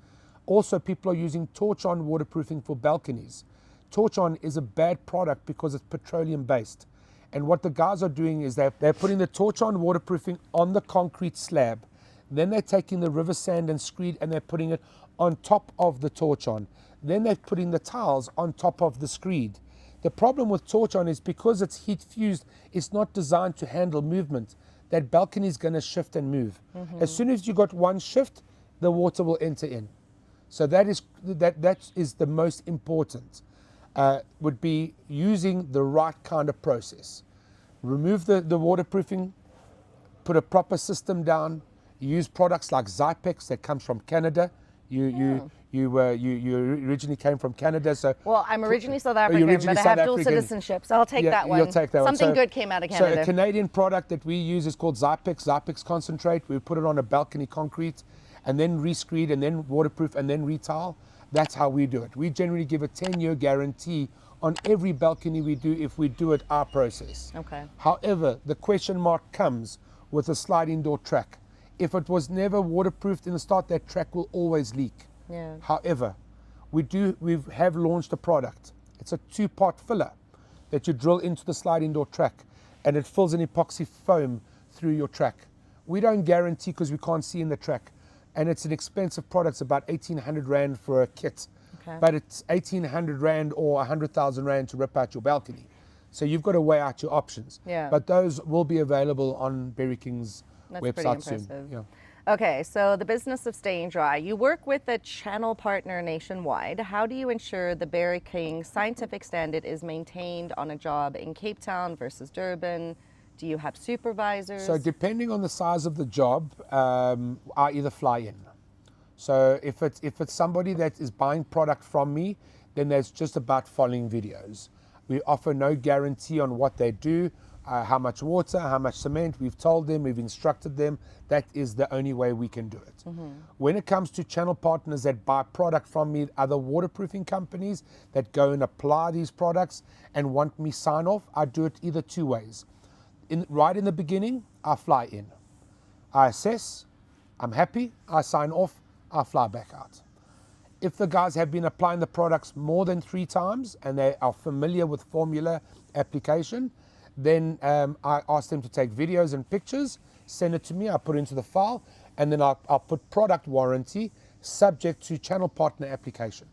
Also, people are using torch-on waterproofing for balconies. Torch-on is a bad product because it's petroleum based. And what the guys are doing is they're putting the torch-on waterproofing on the concrete slab. Then they're taking the river sand and screed and they're putting it on top of the torch-on. Then they're putting the tiles on top of the screed. The problem with torch-on is because it's heat fused, it's not designed to handle movement. That balcony is going to shift and move. As soon as you got one shift, the water will enter in. So that is the most important. Would be using the right kind of process. Remove the waterproofing, put a proper system down. Use products like Zypex that comes from Canada. You originally came from Canada, so. Well, I'm originally South African, but I have dual citizenship, so I'll take that one. You'll take that Something one. good came out of Canada. So a Canadian product that we use is called Zypex Concentrate. We put it on a balcony concrete, and then rescreed, and then waterproof, and then retile. That's how we do it. We generally give a 10-year guarantee on every balcony we do if we do it our process. Okay. However, the question mark comes with a sliding door track. If it was never waterproofed in the start, that track will always leak. Yeah. However, we have launched a product. It's a 2-part filler that you drill into the sliding door track, and it fills an epoxy foam through your track. We don't guarantee because we can't see in the track, and it's an expensive product. It's about 1,800 Rand for a kit, Okay. but it's 1,800 Rand or 100,000 Rand to rip out your balcony. So you've got to weigh out your options. Yeah. But those will be available on Berry King's That's pretty website soon. impressive. Yeah. Okay, so the business of staying dry. You work with a channel partner nationwide. How do you ensure the Berry King scientific standard is maintained on a job in Cape Town versus Durban? Do you have supervisors? So depending on the size of the job, I either fly in. So if it's somebody that is buying product from me, then there's just about following videos. We offer no guarantee on what they do, how much water, how much cement. We've told them, we've instructed them. That is the only way we can do it. When it comes to channel partners that buy product from me, other waterproofing companies that go and apply these products and want me sign off, I do it either 2 ways. Right in the beginning, I fly in. I assess, I'm happy, I sign off, I fly back out. If the guys have been applying the products more than 3 times and they are familiar with formula application, then I ask them to take videos and pictures, send it to me, I put it into the file, and then I'll put product warranty subject to channel partner application.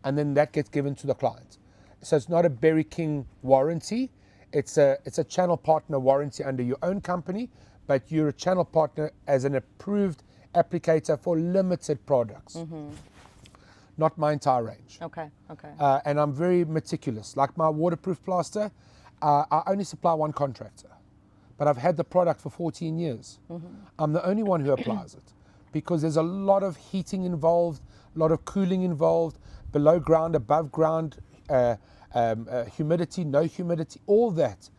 And then that gets given to the client. So it's not a Berry King warranty, it's a channel partner warranty under your own company, but you're a channel partner as an approved applicator for limited products. Not my entire range. Okay, okay. And I'm very meticulous. Like my waterproof plaster, I only supply one contractor, but I've had the product for 14 years. I'm the only one who applies it because there's a lot of heating involved, a lot of cooling involved, below ground, above ground, humidity, no humidity, all that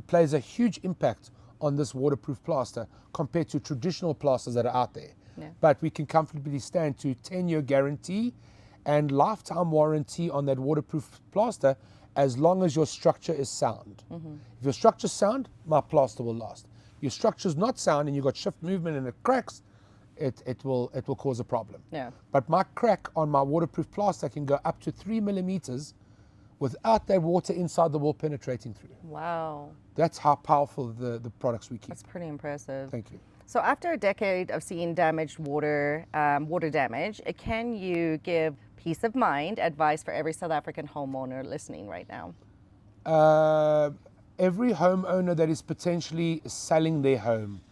plays a huge impact on this waterproof plaster compared to traditional plasters that are out there. Yeah. But we can comfortably stand to 10-year guarantee and lifetime warranty on that waterproof plaster as long as your structure is sound. If your structure's sound, my plaster will last. Your structure's not sound and you've got shift movement and it cracks, it will cause a problem. Yeah. But my crack on my waterproof plaster can go up to 3 millimeters without that water inside the wall penetrating through. Wow. That's how powerful the products we keep. That's pretty impressive. Thank you. So after a decade of seeing damaged water, water damage, can you give peace of mind advice for every South African homeowner listening right now? Every homeowner that is potentially selling their home,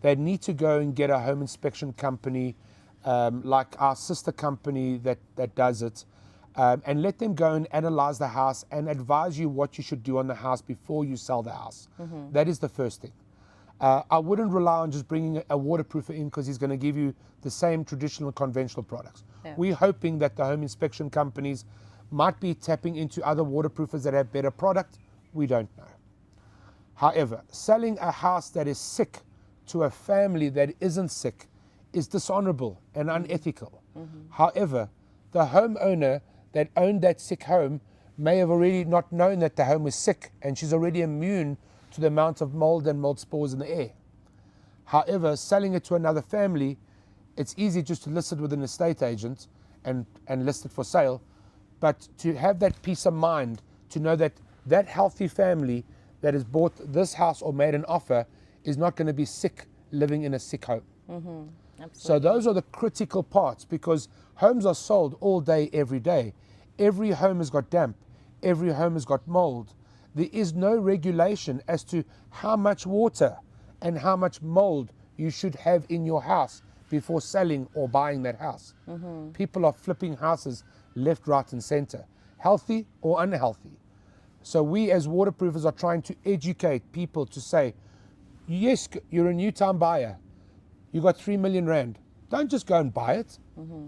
they need to go and get a home inspection company like our sister company that does it, and let them go and analyze the house and advise you what you should do on the house before you sell the house. That is the first thing. I wouldn't rely on just bringing a waterproofer in because he's going to give you the same traditional conventional products. Yeah. We're hoping that the home inspection companies might be tapping into other waterproofers that have better product. We don't know. However, selling a house that is sick to a family that isn't sick is dishonorable and unethical. However, the homeowner that owned that sick home may have already not known that the home was sick and she's already immune to the amount of mold and mold spores in the air. However, selling it to another family, it's easy just to list it with an estate agent and list it for sale, but to have that peace of mind, to know that that healthy family that has bought this house or made an offer is not going to be sick living in a sick home. Absolutely. So those are the critical parts because homes are sold all day, every day. Every home has got damp. Every home has got mold. There is no regulation as to how much water and how much mold you should have in your house before selling or buying that house. People are flipping houses left, right and center, healthy or unhealthy. So we as waterproofers are trying to educate people to say, yes, you're a new town buyer. You got 3 million Rand. Don't just go and buy it.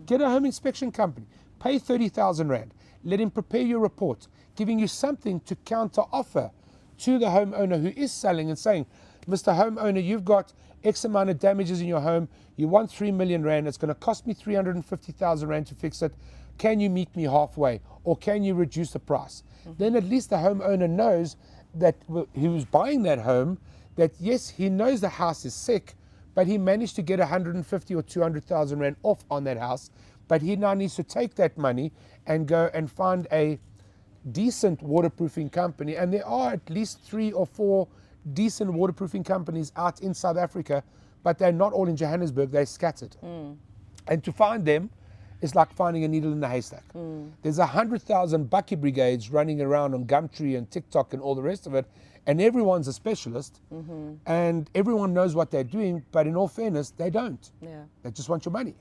Get a home inspection company. Pay 30,000 Rand. Let him prepare your report, giving you something to counter offer to the homeowner who is selling and saying, Mr. Homeowner, you've got X amount of damages in your home. You want 3 million rand. It's going to cost me 350,000 rand to fix it. Can you meet me halfway? Or can you reduce the price? Then at least the homeowner knows that who's buying that home, that yes, he knows the house is sick, but he managed to get 150 or 200,000 rand off on that house. But he now needs to take that money and go and find a decent waterproofing company. And there are at least 3 or 4 decent waterproofing companies out in South Africa, but they're not all in Johannesburg, they're scattered. And to find them is like finding a needle in a haystack. There's 100,000 bucky brigades running around on Gumtree and TikTok and all the rest of it, and everyone's a specialist, and everyone knows what they're doing, but in all fairness, they don't. They just want your money.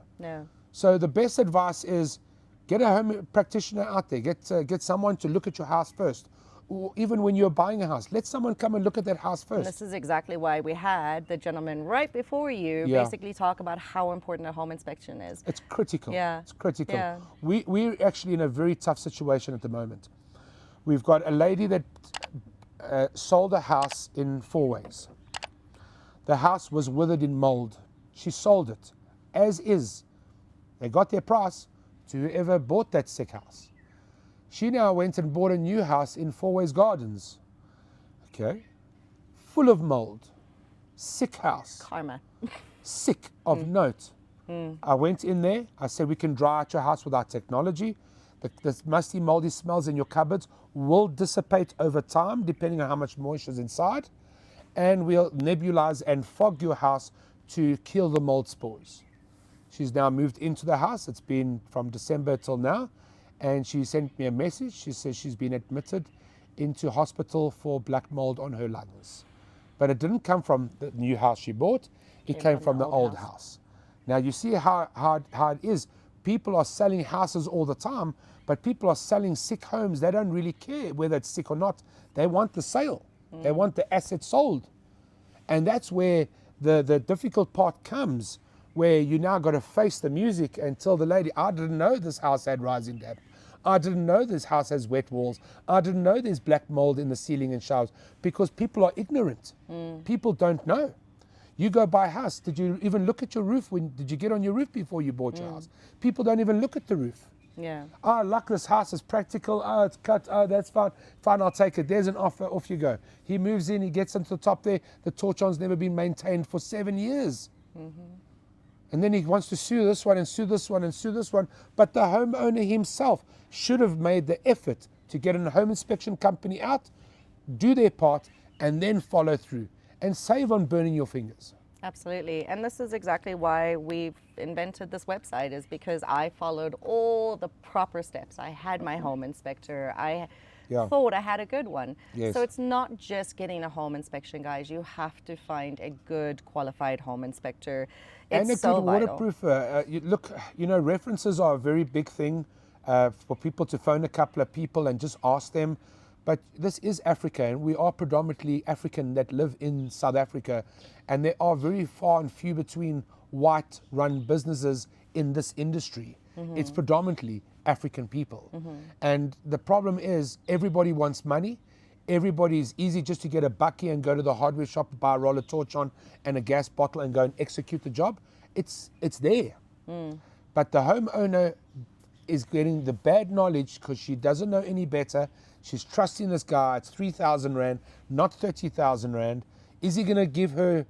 So the best advice is get a home practitioner out there, get someone to look at your house first. Or even when you're buying a house, let someone come and look at that house first. And this is exactly why we had the gentleman right before you basically talk about how important a home inspection is. It's critical. It's critical. Yeah. We're actually in a very tough situation at the moment. We've got a lady that sold a house in 4 ways. The house was withered in mold. She sold it as is. They got their price to whoever bought that sick house. She now went and bought a new house in 4 Ways Gardens. Okay. Full of mold. Sick house. Karma. Sick of note. I went in there. I said, we can dry out your house with our technology. The musty, moldy smells in your cupboards will dissipate over time, depending on how much moisture is inside. And we'll nebulize and fog your house to kill the mold spores. She's now moved into the house. It's been from December till now. And she sent me a message. She says she's been admitted into hospital for black mold on her lungs. But it didn't come from the new house she bought. It came from the old house. Now you see how it is. People are selling houses all the time, but people are selling sick homes. They don't really care whether it's sick or not. They want the sale. They want the asset sold. And that's where the difficult part comes, where you now got to face the music and tell the lady, I didn't know this house had rising damp. I didn't know this house has wet walls. I didn't know there's black mold in the ceiling and showers, because people are ignorant. People don't know. You go buy a house. Did you even look at your roof? Did you get on your roof before you bought your house? People don't even look at the roof. Oh, look, this house is practical. Oh, it's cut. Oh, that's fine. Fine, I'll take it. There's an offer. Off you go. He moves in. He gets into the top there. The torch-on's never been maintained for 7 years. And then he wants to sue this one and sue this one and sue this one. But the homeowner himself should have made the effort to get a home inspection company out, do their part, and then follow through and save on burning your fingers. Absolutely. And this is exactly why we've invented this website, is because I followed all the proper steps. I had my home inspector. I thought I had a good one. So it's not just getting a home inspection, guys. You have to find a good qualified home inspector. It's and a so good vital. waterproofer. Look, references are a very big thing for people to phone a couple of people and just ask them. But this is Africa, and we are predominantly African that live in South Africa, and there are very far and few between white-run businesses in this industry. It's predominantly African people. And the problem is everybody wants money. Everybody's easy just to get a bucky and go to the hardware shop, buy a roller torch on and a gas bottle and go and execute the job. It's there. But the homeowner is getting the bad knowledge because she doesn't know any better. She's trusting this guy. It's 3,000 Rand, not 30,000 Rand. Is he going to give her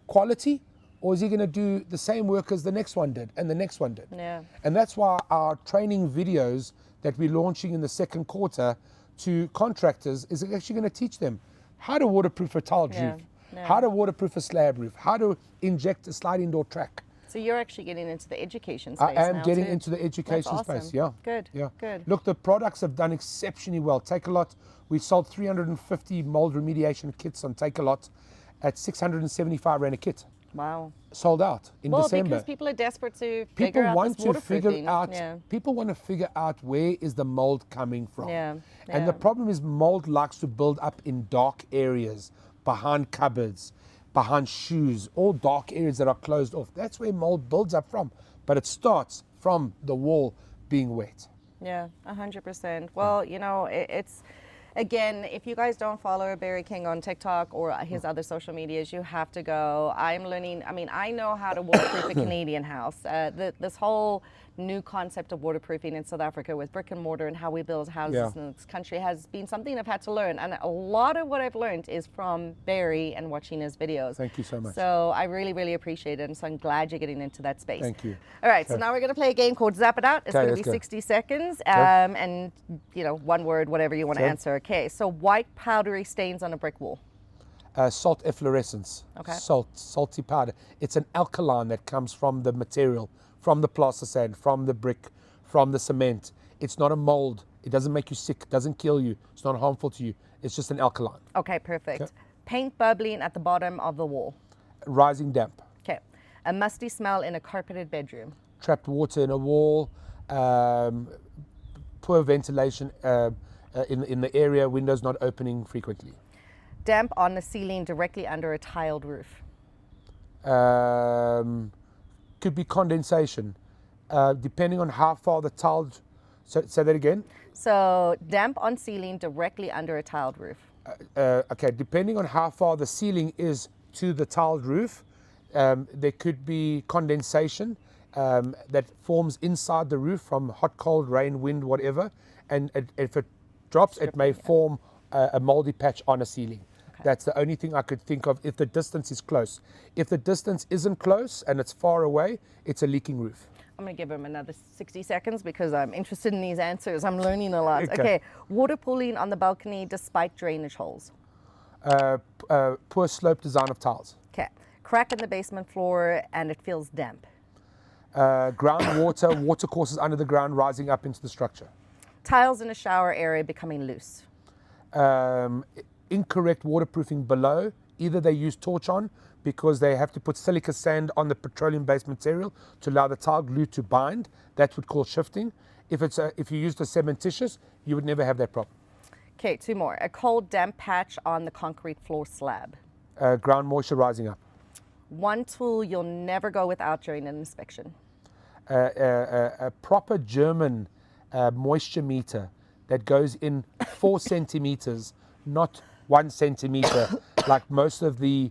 quality, or is he going to do the same work as the next one did and the next one did? And that's why our training videos that we're launching in the second quarter to contractors is actually going to teach them how to waterproof a tiled roof, how to waterproof a slab roof, how to inject a sliding door track. So you're actually getting into the education space I am now getting too. into the education That's space, awesome. Good. Look, the products have done exceptionally well. Take a Lot, we sold 350 mold remediation kits on Take a Lot at 675 Rand a kit. Wow. Sold out in December. Because people are desperate to figure out this waterproofing. People want to figure out where is the mold coming from. Yeah. And the problem is mold likes to build up in dark areas, behind cupboards, behind shoes, all dark areas that are closed off. That's where mold builds up from. But it starts from the wall being wet. Yeah, 100%. Well, it's Again, if you guys don't follow Barry King on TikTok or his other social medias, you have to go. I'm learning, I mean, I know how to waterproof a Canadian house. This whole new concept of waterproofing in South Africa with brick and mortar and how we build houses in this country has been something I've had to learn. And a lot of what I've learned is from Barry and watching his videos. Thank you so much. So I really, really appreciate it. And so I'm glad you're getting into that space. Thank you. All right, so now we're going to play a game called Zap It Out. It's Okay, going to be let's go. 60 seconds and, you know, one word, whatever you want to answer. Okay, so white powdery stains on a brick wall. Salt efflorescence. Okay. Salty powder. It's an alkaline that comes from the material, from the plaster sand, from the brick, from the cement. It's not a mold. It doesn't make you sick. It doesn't kill you. It's not harmful to you. It's just an alkaline. Okay, perfect. Okay. Paint bubbling at the bottom of the wall. Rising damp. Okay. A musty smell in a carpeted bedroom. Trapped water in a wall. Poor ventilation in the area. Windows not opening frequently. Damp on the ceiling directly under a tiled roof. Could be condensation, depending on how far the tiled. Say that again. So damp on ceiling directly under a tiled roof. Okay, depending on how far the ceiling is to the tiled roof, there could be condensation that forms inside the roof from hot, cold, rain, wind, whatever. And if it drops, it may form a moldy patch on a ceiling. Okay. That's the only thing I could think of if the distance is close. If the distance isn't close and it's far away, it's a leaking roof. I'm going to give him another 60 seconds because I'm interested in these answers. I'm learning a lot. Okay. Water pooling on the balcony despite drainage holes. Poor slope design of tiles. Okay. Crack in the basement floor and it feels damp. Groundwater, water courses under the ground rising up into the structure. Tiles in a shower area becoming loose. Incorrect waterproofing below. Either they use torch on because they have to put silica sand on the petroleum-based material to allow the tile glue to bind. That would cause shifting. If you used a cementitious, you would never have that problem. Okay, two more. A cold, damp patch on the concrete floor slab. Ground moisture rising up. One tool you'll never go without during an inspection. A proper German moisture meter that goes in 4 centimeters, not 1 centimeter, like most of the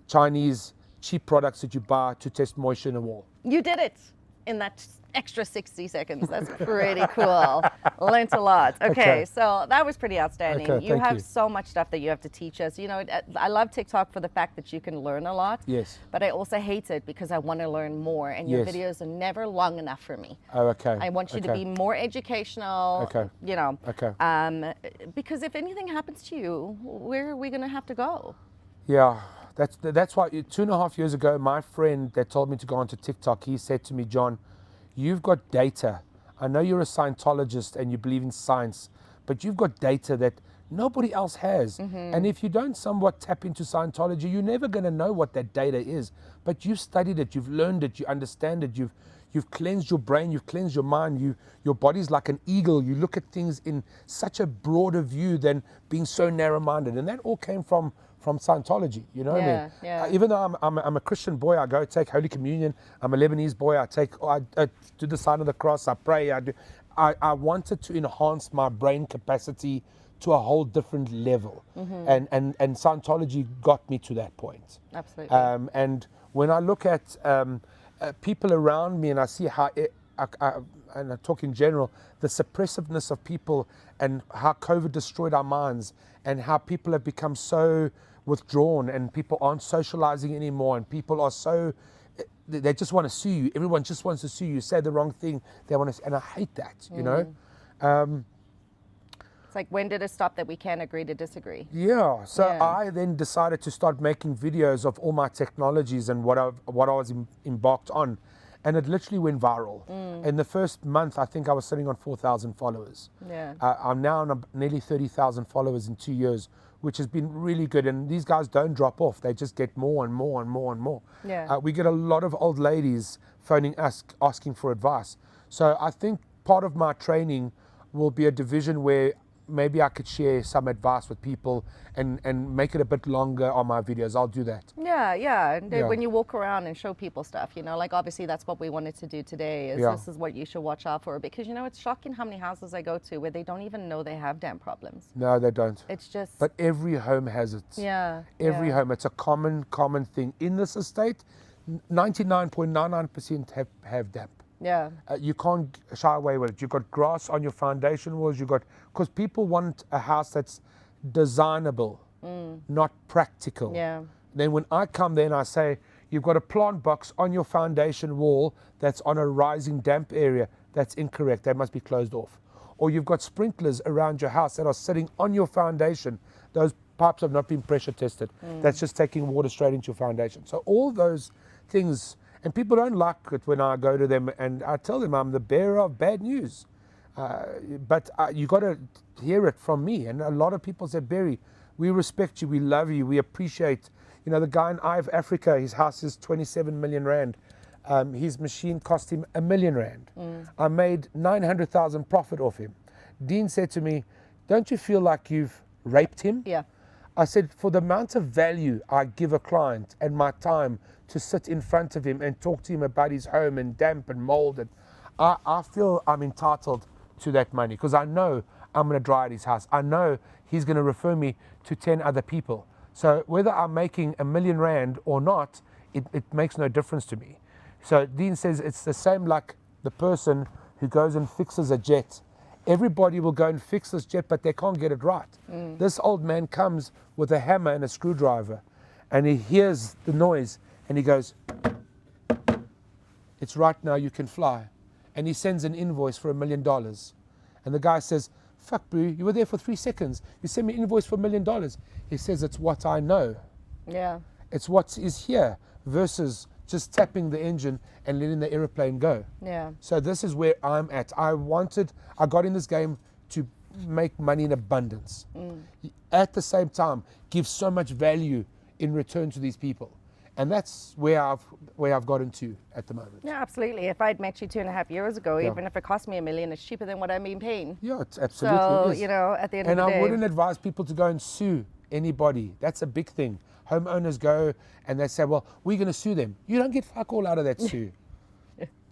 Chinese cheap products that you buy to test moisture in a wall. You did it in that extra 60 seconds. That's pretty cool. Learned a lot. Okay, so that was pretty outstanding. Okay, you thank have you. so much stuff that you have to teach us. You know, I love TikTok for the fact that you can learn a lot. Yes. But I also hate it because I want to learn more, and your Yes. videos are never long enough for me. Oh, okay. I want you to be more educational. Okay. You know. Okay. Because if anything happens to you, where are we going to have to go? Yeah, that's why 2.5 years ago, my friend that told me to go onto TikTok, he said to me, John, you've got data. I know you're a Scientologist and you believe in science, but you've got data that nobody else has. And if you don't somewhat tap into Scientology, you're never going to know what that data is. But you've studied it, you've learned it, you understand it, you've cleansed your brain, you've cleansed your mind, your body's like an eagle. You look at things in such a broader view than being so narrow-minded. And that all came from Scientology, you know what I mean? Yeah. Even though I'm a Christian boy, I go take Holy Communion. I'm a Lebanese boy. I do the sign of the cross. I pray. I wanted to enhance my brain capacity to a whole different level, and Scientology got me to that point. Absolutely. And when I look at people around me and I see how and I talk in general, the suppressiveness of people and how COVID destroyed our minds and how people have become so withdrawn and people aren't socializing anymore and people are so, they just want to sue you. Everyone just wants to sue you. Say the wrong thing, they want to, and I hate that, you know? It's like, when did it stop that we can't agree to disagree? Yeah, so I then decided to start making videos of all my technologies and what I was embarked on. And it literally went viral. In the first month, I think I was sitting on 4,000 followers. Yeah. I'm now on nearly 30,000 followers in 2 years, which has been really good. And these guys don't drop off. They just get more and more and more and more. Yeah. We get a lot of old ladies phoning us, asking for advice. So I think part of my training will be a division where maybe I could share some advice with people and make it a bit longer on my videos. I'll do that. Yeah. And Yeah. when you walk around and show people stuff, like obviously that's what we wanted to do today is Yeah. this is what you should watch out for, because it's shocking how many houses I go to where they don't even know they have damp problems. No, they don't. It's just. But every home has it. Yeah. Every home. It's a common thing. In this estate, 99.99% have damp. Yeah. You can't shy away with it. You've got grass on your foundation walls. Because people want a house that's designable, not practical. Yeah. Then when I come there and I say, you've got a plant box on your foundation wall that's on a rising damp area, that's incorrect. They must be closed off. Or you've got sprinklers around your house that are sitting on your foundation. Those pipes have not been pressure tested. That's just taking water straight into your foundation. So all those things. And people don't like it when I go to them and I tell them I'm the bearer of bad news. But you got to hear it from me. And a lot of people say, Barry, we respect you, we love you, we appreciate. The guy in Eye of Africa, his house is 27 million rand. His machine cost him R1 million. I made 900,000 profit off him. Dean said to me, don't you feel like you've raped him? Yeah. I said, for the amount of value I give a client and my time to sit in front of him and talk to him about his home and damp and mold, and I feel I'm entitled to that money because I know I'm going to dry out his house. I know he's going to refer me to 10 other people. So whether I'm making R1 million or not, it makes no difference to me. So Dean says it's the same like the person who goes and fixes a jet. Everybody will go and fix this jet, but they can't get it right. This old man comes with a hammer and a screwdriver, and he hears the noise, and he goes, it's right now, you can fly. And he sends an invoice for $1 million. And the guy says, fuck, bro, you were there for 3 seconds. You sent me an invoice for $1 million. He says, it's what I know. Yeah. It's what is here versus just tapping the engine and letting the aeroplane go. Yeah. So this is where I'm at. I got in this game to make money in abundance. At the same time, give so much value in return to these people. And that's where I've gotten to at the moment. Yeah, absolutely. If I'd met you 2.5 years ago, Yeah. even if it cost me $1 million, it's cheaper than what I've been paying. Yeah, it absolutely So, is. at the end of And the day. I wouldn't advise people to go and sue anybody. That's a big thing. Homeowners go and they say, well, we're going to sue them. You don't get fuck all out of that sue.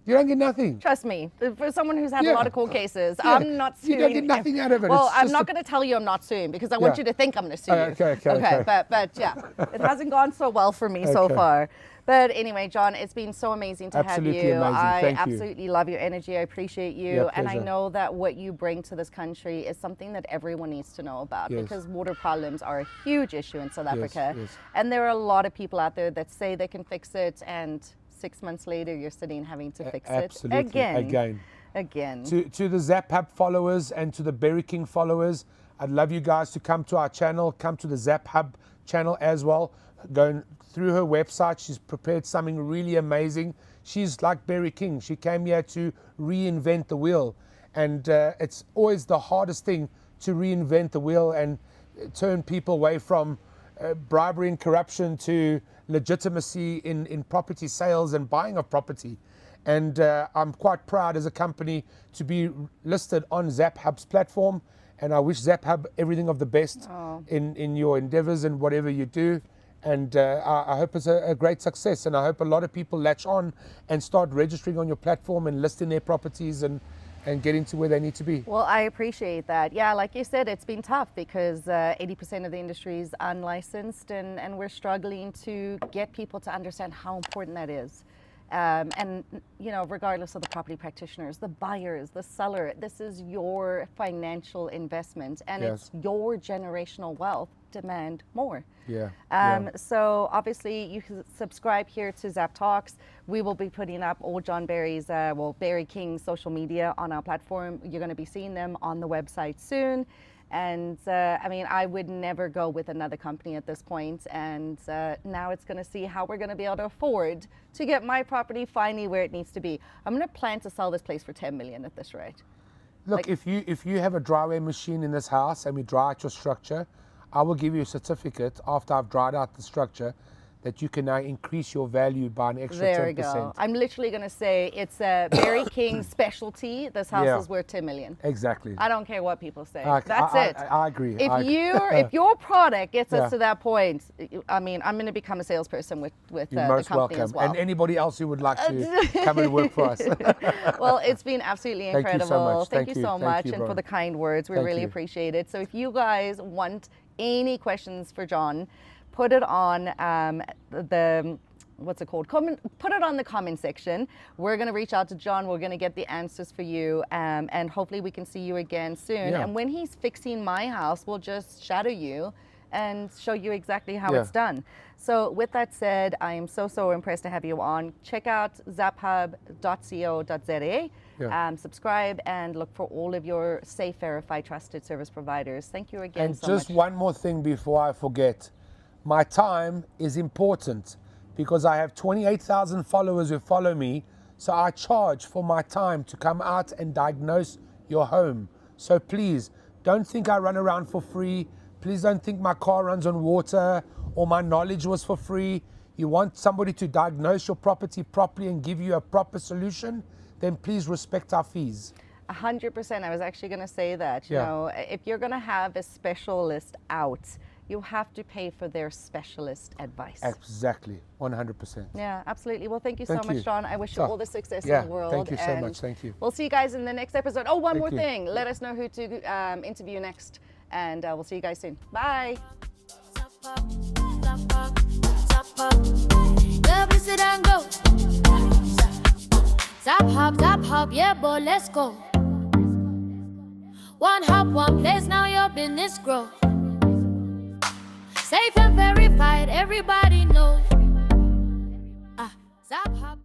You don't get nothing. Trust me, for someone who's had Yeah. a lot of court cases, Yeah. I'm not suing. You don't get nothing out of it. Well, It's I'm just not going to tell you I'm not suing because I want Yeah. you to think I'm going to sue you. Okay. But yeah, it hasn't gone so well for me so Okay. far. But anyway, John, it's been so amazing to Absolutely have you. amazing. I Thank you. absolutely love your energy. I appreciate you. Yeah, And I pleasure. know that what you bring to this country is something that everyone needs to know about Yes. because water problems are a huge issue in South Africa. Yes. And there are a lot of people out there that say they can fix it, and 6 months later, you're sitting having to fix Absolutely. it again. To the Zap Hub followers and to the Berry King followers, I'd love you guys to come to our channel, come to the Zap Hub channel as well. Going through her website, she's prepared something really amazing. She's like Berry King. She came here to reinvent the wheel. And it's always the hardest thing to reinvent the wheel and turn people away from bribery and corruption to legitimacy in property sales and buying of property. And I'm quite proud as a company to be listed on Zap Hub's platform. And I wish Zap Hub everything of the best in your endeavors and whatever you do. And I hope it's a great success. And I hope a lot of people latch on and start registering on your platform and listing their properties and getting to where they need to be. Well, I appreciate that. Yeah, like you said, it's been tough because 80% of the industry is unlicensed and we're struggling to get people to understand how important that is. And, regardless of the property practitioners, the buyers, the seller, this is your financial investment and Yes. it's your generational wealth. Demand more. Yeah. So obviously you can subscribe here to Zap Talks. We will be putting up all John Barry's, Barry King's social media on our platform. You're going to be seeing them on the website soon. And I would never go with another company at this point. And now it's going to see how we're going to be able to afford to get my property finally where it needs to be. I'm going to plan to sell this place for 10 million at this rate. Look, if you have a dryware machine in this house and we dry out your structure, I will give you a certificate after I've dried out the structure that you can now increase your value by an extra There 10%. we go. I'm literally going to say it's a Barry King specialty. This house Yeah. is worth 10 million. Exactly. I don't care what people say. I- That's I- it. I agree. If I agree. if your product gets Yeah. us to that point, I mean, I'm going to become a salesperson with You're the most company welcome. as well. And anybody else who would like to come and work for us. Well, it's been absolutely Thank you so incredible. much. Thank Thank you you. so Thank much, you, and for Bron. the kind words. We Thank really you. appreciate it. So if you guys want any questions for John, put it on the what's it called? Put it on the comment section. We're going to reach out to John. We're going to get the answers for you, and hopefully we can see you again soon. Yeah. And when he's fixing my house, we'll just shadow you and show you exactly how Yeah. it's done. So with that said, I am so impressed to have you on. Check out zaphub.co.za. Yeah. Subscribe and look for all of your safe, verified, trusted service providers. Thank you again And so just much. one more thing before I forget. My time is important because I have 28,000 followers who follow me. So I charge for my time to come out and diagnose your home. So please don't think I run around for free. Please don't think my car runs on water or my knowledge was for free. You want somebody to diagnose your property properly and give you a proper solution, then please respect our fees. 100%. I was actually going to say that. You Yeah. know, if you're going to have a specialist out, you have to pay for their specialist advice. Exactly, 100%. Yeah, absolutely. Well, thank you Thank so much, you. John. I wish you Sure. all the success Yeah, in the world. thank you so and much. Thank you. We'll see you guys in the next episode. Oh, one Thank more you. thing. Let us know who to interview next, and we'll see you guys soon. Bye. Zap hop, yeah, boy, let's go. One hop, one place, now your business grow. Safe and verified, everybody knows. Zap hop.